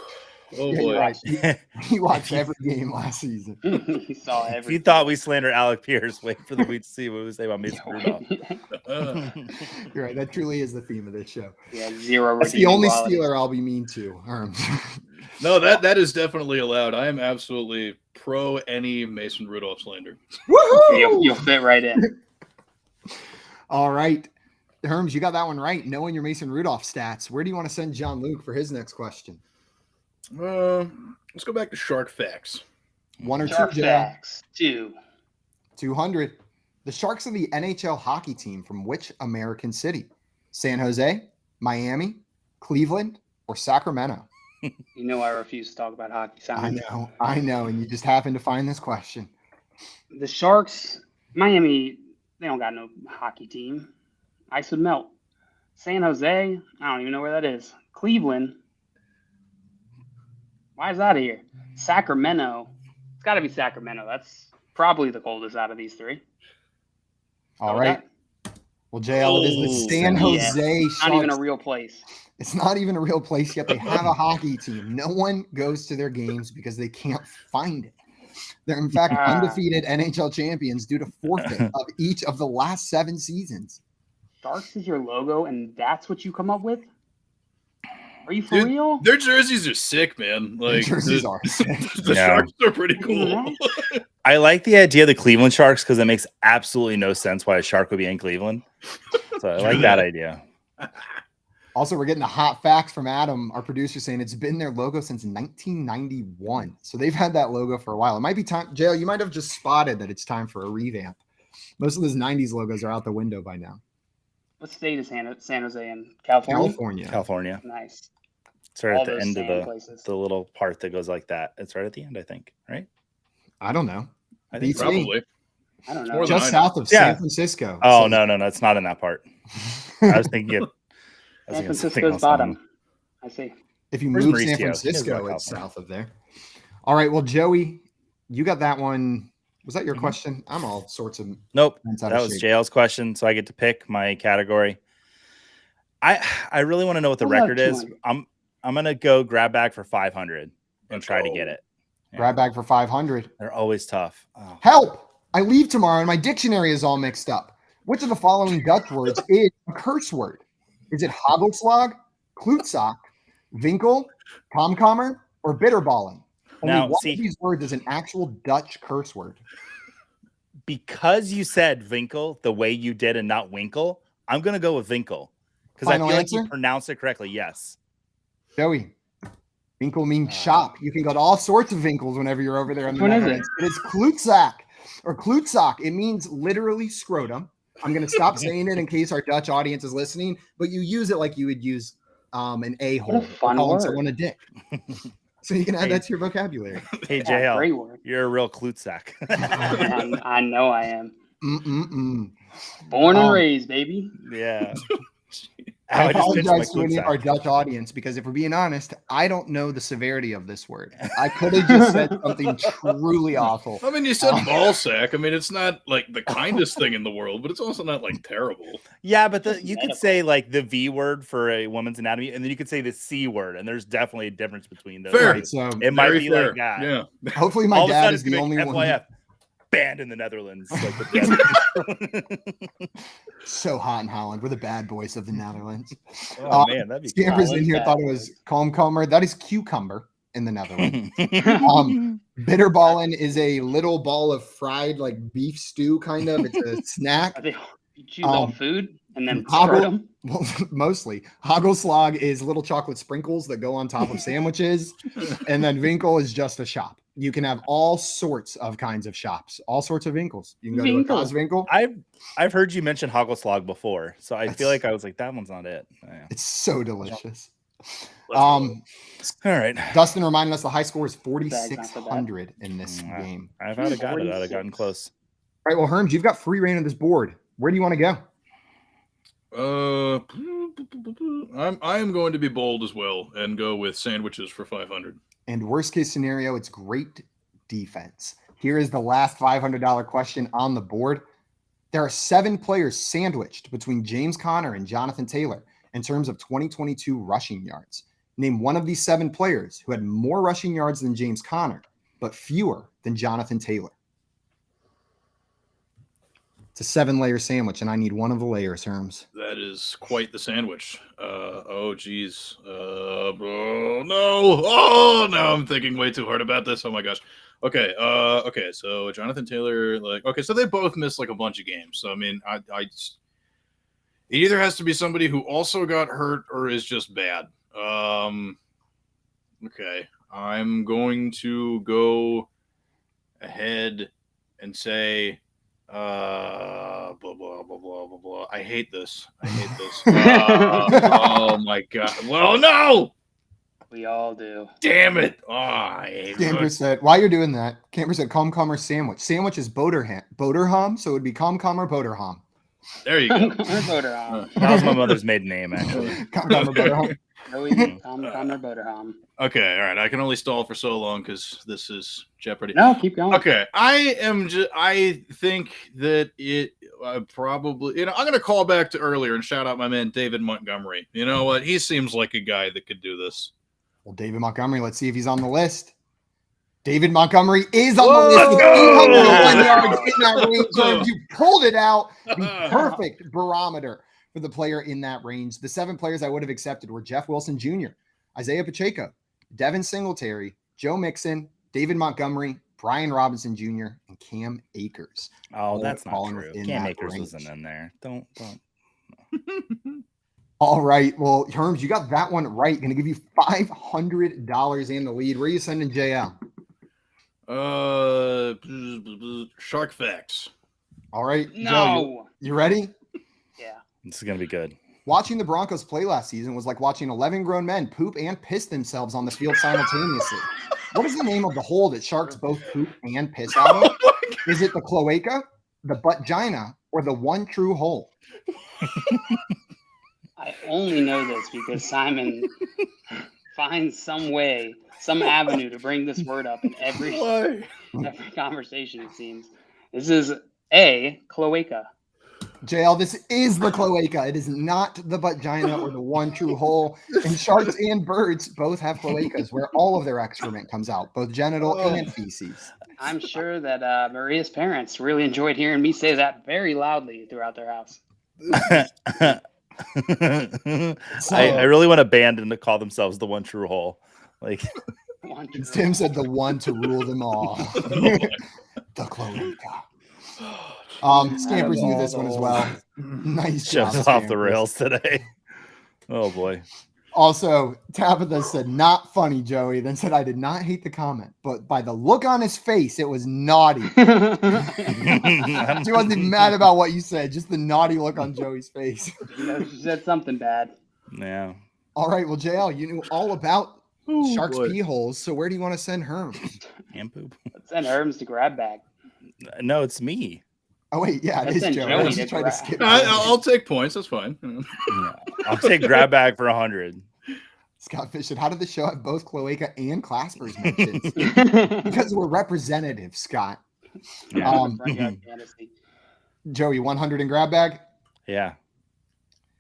S4: Oh
S1: Yeah,
S4: boy.
S1: you're right. He watched every game last season.
S2: He saw
S3: If
S2: everything.
S3: you thought we slandered Alec Pierce, wait for the week to see what we say about Mason Rudolph.
S1: You're right. That truly is the theme of this show.
S2: Yeah, 0
S1: That's the
S2: redeeming
S1: only
S2: quality.
S1: Steeler I'll be mean to, Herms.
S4: No, that is definitely allowed. I am absolutely pro any Mason Rudolph slander.
S1: Woohoo!
S2: You'll fit right in.
S1: All right. Herms, you got that one right. Knowing your Mason Rudolph stats, where do you want to send John Luke for his next question?
S4: Let's go back to Shark Facts.
S1: 1 or
S2: Shark
S1: 2, Joe?
S2: facts. 2.
S1: 200. The Sharks are the NHL hockey team from which American city? San Jose, Miami, Cleveland, or Sacramento?
S2: You know I refuse to talk about hockey. Simon.
S1: I know, and you just happened to find this question.
S2: The Sharks, Miami, they don't got no hockey team. Ice would melt. San Jose, I don't even know where that is. Cleveland, why is that here? Sacramento, it's got to be Sacramento. That's probably the coldest out of these 3.
S1: All
S2: Go with
S1: right. Well, JL, it is the San Jose Sharks.
S2: Not even a real place.
S1: It's not even a real place yet. They have a hockey team. No one goes to their games because they can't find it. They're, in fact, undefeated NHL champions due to forfeit of each of the last 7 seasons.
S2: Sharks is your logo, and that's what you come up with? Are you for real?
S4: Their jerseys are sick, man. Like
S1: Jerseys are sick.
S4: The Sharks are pretty cool.
S3: I like the idea of the Cleveland Sharks because it makes absolutely no sense why a shark would be in Cleveland. So I like that idea.
S1: Also, we're getting the hot facts from Adam, our producer, saying it's been their logo since 1991. So they've had that logo for a while. It might be time, JL, you might have just spotted that it's time for a revamp. Most of those 90s logos are out the window by now.
S2: What state is San Jose in? California?
S3: California.
S2: Nice.
S3: It's right
S2: All
S3: at the
S2: those
S3: end of
S2: sand places.
S3: the little part that goes like that. It's right at the end, I think. Right?
S1: I don't know.
S3: I think
S1: Beats me.
S4: Probably.
S2: I don't know.
S4: More than
S1: Just
S4: I
S1: south of
S3: Yeah.
S1: San Francisco.
S3: Oh,
S1: So-
S3: no. It's not in that part. I was thinking of
S2: San
S3: something
S2: Francisco's
S3: else.
S2: bottom. I see.
S1: If you
S3: Where's
S1: move
S3: Mauricio?
S1: San
S3: He knows
S1: Francisco,
S3: about
S1: it's
S3: California.
S1: south of there. All right. Well, Joey, you got that one. Was that your
S3: Mhm.
S1: question? I'm all sorts of.
S3: Nope.
S1: That's out
S3: That
S1: of
S3: was
S1: shape.
S3: JL's question, so I get to pick my category. I really want to know what the
S2: We'll have
S3: record is.
S2: 200.
S3: I'm gonna go grab bag for 500 and
S4: Let's
S3: try to
S4: go.
S3: get it. Yeah.
S1: Grab bag for 500.
S3: They're always tough. Oh.
S1: Help! I leave tomorrow and my dictionary is all mixed up. Which of the following Dutch words is a curse word? Is it hagelslag, klootzaak, winkel, komkommer, or bitterballen? Only
S3: Now,
S1: one
S3: see-
S1: of these words is an actual Dutch curse word.
S3: Because you said Winkle the way you did and not Winkle, I'm gonna go with Winkle because I
S1: Final
S3: feel like
S1: answer?
S3: you pronounced it correctly. Yes.
S1: Joey, winkel means shop. You can go to all sorts of winkels whenever you're over there in the
S2: Which one is
S1: Netherlands. It is klootzaak or klootzaak. It means literally scrotum. I'm going to stop saying it in case our Dutch audience is listening, but you use it like you would use an a-hole.
S2: What a fun
S1: calling
S2: word.
S1: someone a dick. So you can add
S3: Hey.
S1: that to your vocabulary.
S3: Hey
S2: Yeah, great
S3: JL,
S2: word.
S3: you're a real klutsack.
S2: I know I am.
S1: Mm-mm-mm.
S2: Born and raised, baby.
S3: Yeah.
S1: I
S3: just pitched my
S1: apologize to any of
S3: klutsack.
S1: our Dutch audience because if we're being honest, I don't know the severity of this word. I could have just said something truly awful.
S4: I mean, you said ball sack. I mean, it's not like the kindest thing in the world, but it's also not like terrible.
S3: Yeah, but
S2: That's
S3: you could
S2: medical.
S3: say like the V word for a woman's anatomy, and then you could say the C word, and there's definitely a difference between those.
S4: Fair.
S1: Right, so
S3: It might
S4: Very
S3: be
S4: fair.
S3: like that.
S4: Yeah.
S1: hopefully my
S3: All of a
S1: dad
S3: sudden,
S1: is
S3: it's
S1: the
S3: gonna be
S1: only one.
S3: FYF banned in the Netherlands. Like the
S1: So hot in Holland. We're the bad boys of the Netherlands.
S3: oh man, that'd be cool.
S1: Scampers in
S2: Holland's
S1: here
S2: bad
S1: thought it was comcomer. That is cucumber in the Netherlands. Bitterballen is a little ball of fried like beef stew, kind of. It's a snack.
S2: You choose all food And then spread them?
S1: Well, mostly. Hagelslag is little chocolate sprinkles that go on top of sandwiches. And then Winkel is just a shop. You can have all sorts of kinds of shops, all sorts of Winkels. You can go to a Cos Winkel.
S3: I've heard you mention Hagelslag before, so I feel like I was like, that one's not it. Yeah.
S1: It's so delicious.
S3: All right.
S1: Dustin reminded us the high score is 4,600 in this game.
S3: I've had got it. I'd have gotten close.
S1: All right, well, Herms, you've got free reign of this board. Where do you want to go?
S4: I am going to be bold as well and go with sandwiches for 500.
S1: And worst case scenario, it's great defense. Here is the last $500 question on the board. There are 7 players sandwiched between James Conner and Jonathan Taylor in terms of 2022 rushing yards. Name one of these 7 players who had more rushing yards than James Conner, but fewer than Jonathan Taylor. It's a 7-layer sandwich, and I need one of the layers, Herms.
S4: That is quite the sandwich. Oh, geez. No. Oh, no, I'm thinking way too hard about this. Oh, my gosh. Okay. Okay, so Jonathan Taylor, so they both missed, a bunch of games. So, I mean, it either has to be somebody who also got hurt or is just bad. Okay. I'm going to go ahead and say... blah blah blah blah blah blah. I hate this. Oh my god. Well, no.
S2: We all do.
S4: Damn it. Oh, I hate
S1: Camper said, while you're doing that, Camper said Comcomer sandwich. Sandwich is Boderham, so it would be Comcomer Boderham.
S4: There you go.
S2: Boderham.
S3: That was my mother's maiden name, actually.
S1: Comcomer Boderham.
S2: Comcomer Boderham.
S4: Okay, all right. I can only stall for so long because this is Jeopardy.
S2: No, keep going.
S4: Okay, I think that it probably. I'm going to call back to earlier and shout out my man David Montgomery. You know what? He seems like a guy that could do this.
S1: Well, David Montgomery. Let's see if he's on the list. David Montgomery is on the list with 801 yards in that range. You pulled it out. The perfect barometer for the player in that range. The 7 players I would have accepted were Jeff Wilson Jr., Isaiah Pacheco, Devin Singletary, Joe Mixon, David Montgomery, Brian Robinson Jr., and Cam Akers.
S3: Oh, that's not true. Cam Akers wasn't in there. Don't.
S1: All right. Well, Herms, you got that one right. Going to give you $500 in the lead. Where are you sending JL?
S4: Shark Facts.
S1: All right.
S2: No.
S1: Joe, you ready?
S2: Yeah.
S3: This is going to be good.
S1: Watching the Broncos play last season was like watching 11 grown men poop and piss themselves on the field simultaneously. What is the name of the hole that sharks both poop and piss out of? Is it the cloaca, the buttgina, or the one true hole?
S2: I only know this because Simon finds some way, some avenue to bring this word up in every conversation, it seems. This is a cloaca.
S1: JL, this is the cloaca. It is not the buttgina or the one true hole. And sharks and birds both have cloacas where all of their excrement comes out, both genital and feces.
S2: I'm sure that Maria's parents really enjoyed hearing me say that very loudly throughout their house.
S3: I really want a band to call themselves the One True Hole. Like
S1: Tim said, the one to rule them all. The cloaca. Scampers knew this one as well. Nice job.
S3: Shows off the rails today. Oh boy.
S1: Also, Tabitha said, not funny, Joey. Then said, I did not hate the comment, but by the look on his face, it was naughty. She wasn't even mad about what you said, just the naughty look on Joey's face.
S2: She said something bad.
S3: Yeah.
S1: All right. Well, JL, you knew all about sharks' pee holes. So where do you want to send Herms?
S3: And poop.
S2: Let's send Herms to grab bag.
S3: No, it's me.
S1: Oh, wait. Yeah, it is Joey. I just tried to skip
S4: I'll take points. That's fine.
S3: Yeah. I'll take grab bag for 100.
S1: Scott Fish said, how did the show have both cloaca and claspers mentions? Because we're representative, Scott.
S3: Yeah.
S1: Joey, 100 in grab bag?
S3: Yeah.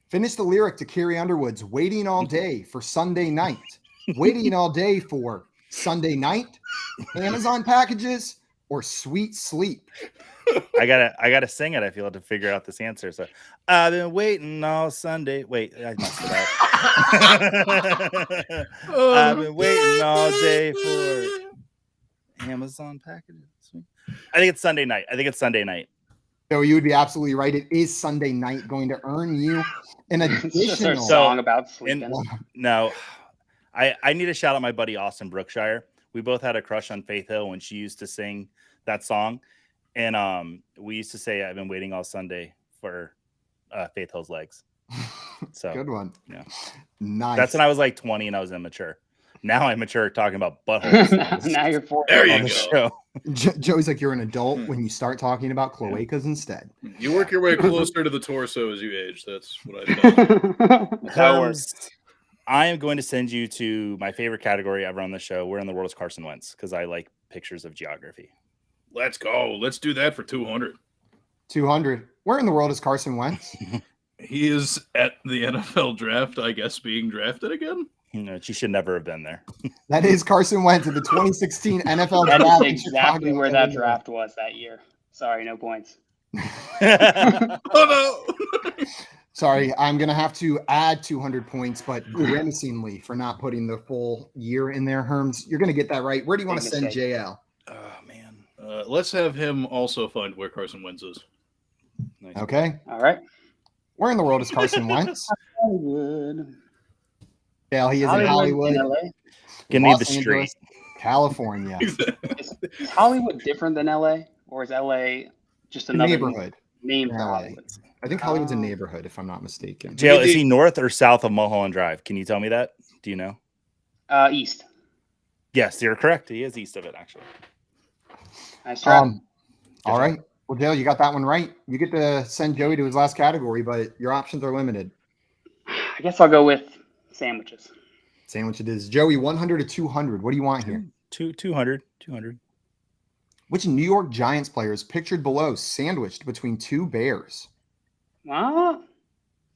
S1: Finish the lyric to Carrie Underwood's Waiting All Day for Sunday Night. Waiting all day for Sunday night, Amazon packages, or sweet sleep.
S3: I gotta sing it. I feel to figure out this answer. So I've been waiting all Sunday. Wait, I messed it up. I've been waiting all day for Amazon packages. I think it's Sunday night.
S1: So you would be absolutely right. It is Sunday night, going to earn you an
S2: It's just our
S1: additional.
S2: song about sleeping.
S3: No, I need to shout out my buddy Austin Brookshire. We both had a crush on Faith Hill when she used to sing that song, and we used to say, "I've been waiting all Sunday for Faith Hill's legs." So
S1: Good one.
S3: Yeah,
S1: nice.
S3: That's when I was like 20 and I was immature. Now I'm mature talking about buttholes.
S2: Now you're 40.
S4: There
S3: on
S4: you
S3: the
S4: go.
S3: show.
S1: Joey's like, you're an adult when you start talking about cloacas instead.
S4: You work your way closer to the torso as you age. That's what I thought.
S2: That's how it works.
S3: I am going to send you to my favorite category ever on the show. Where in the world is Carson Wentz? Because I like pictures of geography.
S4: Let's go. Let's do that for 200.
S1: 200. Where in the world is Carson Wentz?
S4: He is at the NFL draft, I guess, being drafted again.
S3: No, she should never have been there.
S1: That is Carson Wentz at the 2016 NFL
S2: That
S1: draft.
S2: is exactly where that draft was that year. Sorry, no points.
S4: Oh, no.
S1: Sorry, I'm going to have to add 200 points, but grimacingly for not putting the full year in there, Herms. You're going to get that right. Where do you want to send JL?
S3: Oh, man.
S4: Let's have him also find where Carson Wentz is.
S3: Nice.
S1: Okay.
S2: All right.
S1: Where in the world is Carson Wentz?
S2: Hollywood.
S1: Yeah, he is in Hollywood.
S2: In LA.
S3: Gonna need
S1: Los
S3: the street.
S1: Angeles, California.
S2: Is Hollywood different than LA? Or is LA just another
S1: Neighborhood.
S2: name for
S1: LA.
S2: Hollywood?
S1: I think Hollywood's a neighborhood, if I'm not mistaken.
S3: JL, is he north or south of Mulholland Drive? Can you tell me that? Do you know?
S2: East.
S3: Yes, you're correct. He is east of it, actually.
S2: Nice try.
S1: All right. Well, Dale, you got that one right. You get to send Joey to his last category, but your options are limited.
S2: I guess I'll go with sandwiches.
S1: Sandwich it is. Joey, 100 to 200. What do you want here?
S3: 200.
S1: Which New York Giants player is pictured below, sandwiched between two bears?
S2: What?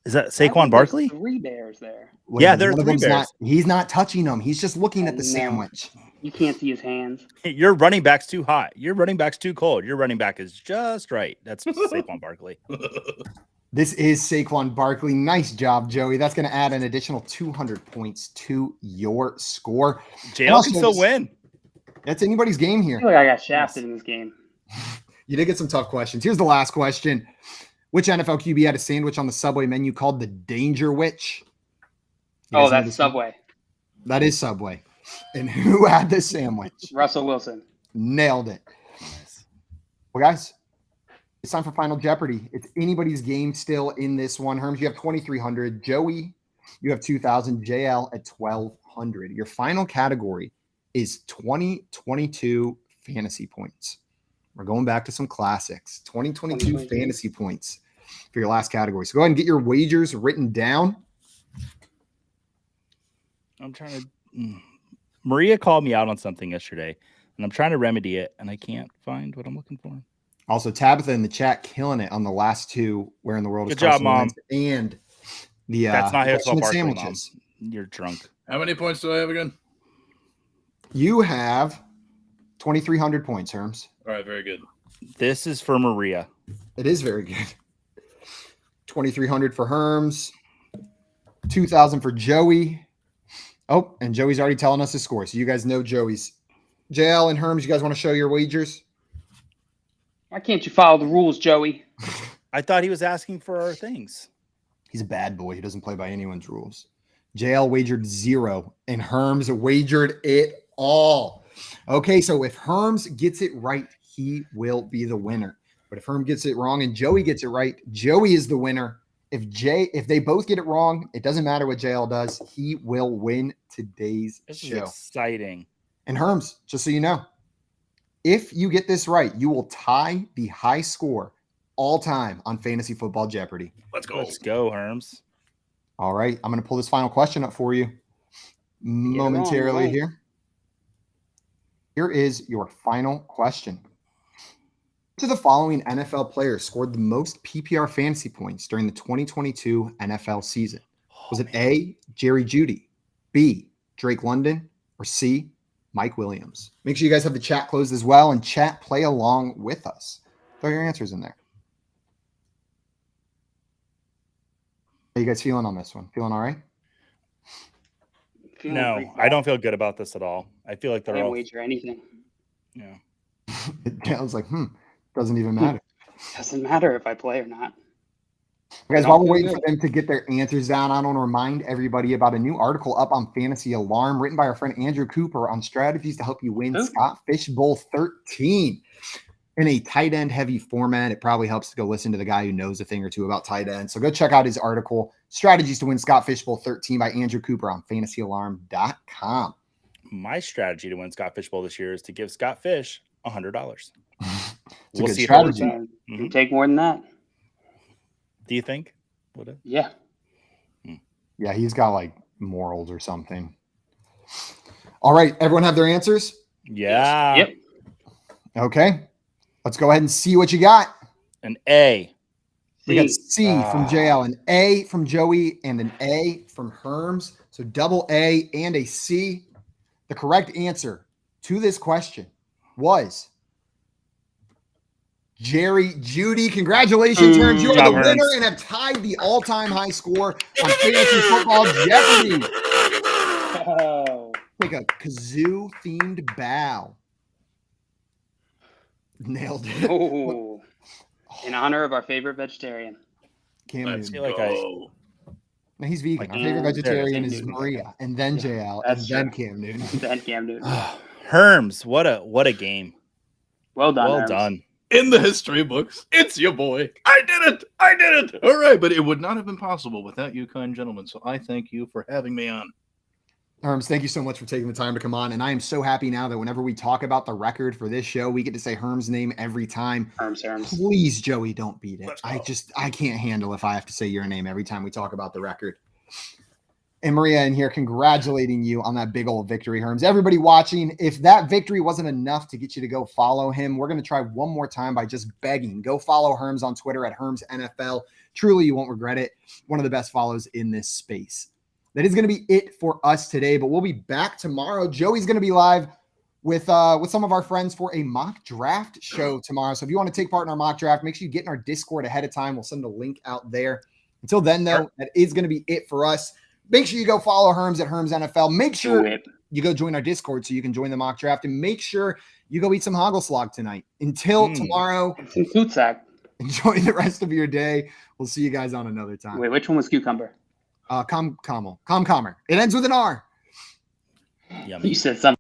S3: Is that Saquon Barkley?
S2: 3 bears there.
S3: Yeah, there are
S1: one of
S3: 3
S1: them's
S3: bears.
S1: He's not touching them. He's just looking at the
S2: No.
S1: sandwich.
S2: You can't see his hands.
S3: Your running back's too hot. Your running back's too cold. Your running back is just right. That's Saquon Barkley.
S1: This is Saquon Barkley. Nice job, Joey. That's going to add an additional 200 points to your score.
S3: JL can still win.
S1: That's anybody's game
S2: I
S1: here.
S2: feel like I got shafted in this game.
S1: You did get some tough questions. Here's the last question. Which NFL QB had a sandwich on the Subway menu called the Danger Witch? You guys know
S2: That's
S1: this one?
S2: Subway.
S1: That is Subway. And who had the sandwich?
S2: Russell Wilson.
S1: Nailed it.
S3: Nice.
S1: Well, guys, it's time for Final Jeopardy. It's anybody's game still in this one. Herms, you have 2,300. Joey, you have 2,000. JL at 1,200. Your final category is 2022 fantasy points. We're going back to some classics. 2022 fantasy points for your last category. So go ahead and get your wagers written down.
S3: I'm trying to. Maria called me out on something yesterday, and I'm trying to remedy it, and I can't find what I'm looking for.
S1: Also, Tabitha in the chat killing it on the last two. Where in the world is
S3: Good job,
S1: Carson
S3: Mom.
S1: Wentz and the
S3: That's not his fault,
S1: Welchman
S3: Barkley, Mom.
S1: sandwiches.
S3: You're drunk.
S4: How many points do I have again?
S1: You have 2,300 points, Herms.
S4: All right, very good.
S3: This is for Maria.
S1: It is very good. 2,300 for Herms. 2,000 for Joey. Oh, and Joey's already telling us his score. So you guys know Joey's. JL and Herms, you guys want to show your wagers?
S2: Why can't you follow the rules, Joey?
S3: I thought he was asking for our things.
S1: He's a bad boy. He doesn't play by anyone's rules. JL wagered 0, and Herms wagered it all. Okay, so if Herms gets it right, he will be the winner. But if Herm gets it wrong and Joey gets it right, Joey is the winner. If they both get it wrong, it doesn't matter what JL does. He will win today's
S3: This is
S1: show.
S3: exciting.
S1: And Herms, just so you know, if you get this right, you will tie the high score all time on Fantasy Football Jeopardy.
S4: Let's go.
S3: Let's go, Herms.
S1: All right, I'm going to pull this final question up for you momentarily
S2: right.
S1: here. Here is your final question. Which of the following NFL players scored the most PPR fantasy points during the 2022 NFL season? Was it A, Jerry Jeudy, B, Drake London, or C, Mike Williams? Make sure you guys have the chat closed as well, and chat play along with us. Throw your answers in there. How you guys feeling on this one? Feeling all right?
S3: No, I don't feel good about this at all. I feel like
S2: I
S3: they're
S2: can't
S3: all.
S2: wager anything.
S3: Yeah.
S1: I was like, doesn't even matter.
S2: Doesn't matter if I play or not.
S1: Guys, while we're waiting for them to get their answers down, I want to remind everybody about a new article up on Fantasy Alarm written by our friend Andrew Cooper on strategies to help you win Scott Fishbowl 13 in a tight end heavy format. It probably helps to go listen to the guy who knows a thing or two about tight end. So go check out his article, Strategies to Win Scott Fishbowl 13 by Andrew Cooper on fantasyalarm.com.
S3: My strategy to win Scott Fishbowl this year is to give Scott Fish $100.
S1: We'll see strategy.
S2: You take more than that.
S3: Do you think? Would it?
S2: Yeah.
S1: Yeah, he's got like morals or something. All right, everyone have their answers?
S3: Yeah.
S2: Yep.
S1: Okay. Let's go ahead and see what you got.
S3: An A.
S1: We got C from JL, an A from Joey, and an A from Herms. So double A and a C. The correct answer to this question was Jerry Judy. Congratulations, Herms. You are the winner and have tied the all-time high score on Fantasy Football Jeopardy.
S2: Oh.
S1: Take a kazoo-themed bow. Nailed it.
S2: Oh. In honor of our favorite vegetarian.
S1: Cam
S3: I
S1: Newton.
S3: feel like
S1: No, he's vegan. Our favorite vegetarian is Maria, and then JL, and then Cam Newton.
S2: Then Cam Newton.
S3: Herms, what a game.
S2: Well done.
S3: Well
S2: Herms.
S3: done.
S4: In the history books, it's your boy. I did it. All right, but it would not have been possible without you kind gentlemen. So I thank you for having me on.
S1: Herms, thank you so much for taking the time to come on. And I am so happy now that whenever we talk about the record for this show, we get to say Herms' name every time.
S2: Herms.
S1: Please, Joey, don't beat it. I can't handle if I have to say your name every time we talk about the record. And Maria in here congratulating you on that big old victory, Herms. Everybody watching, if that victory wasn't enough to get you to go follow him, we're going to try one more time by just begging. Go follow Herms on Twitter at HermsNFL. Truly, you won't regret it. One of the best follows in this space. That is going to be it for us today, but we'll be back tomorrow. Joey's going to be live with some of our friends for a mock draft show tomorrow. So if you want to take part in our mock draft, make sure you get in our Discord ahead of time. We'll send a link out there. Until then, though, that is going to be it for us. Make sure you go follow Herms at Herms NFL. Make sure you go join our Discord so you can join the mock draft, and make sure you go eat some Hoggle tonight. Until tomorrow,
S2: some food sack.
S1: Enjoy the rest of your day. We'll see you guys on another time.
S2: Wait, which one was cucumber?
S1: Comcomer. It ends with an R.
S3: Yummy.
S2: You said something.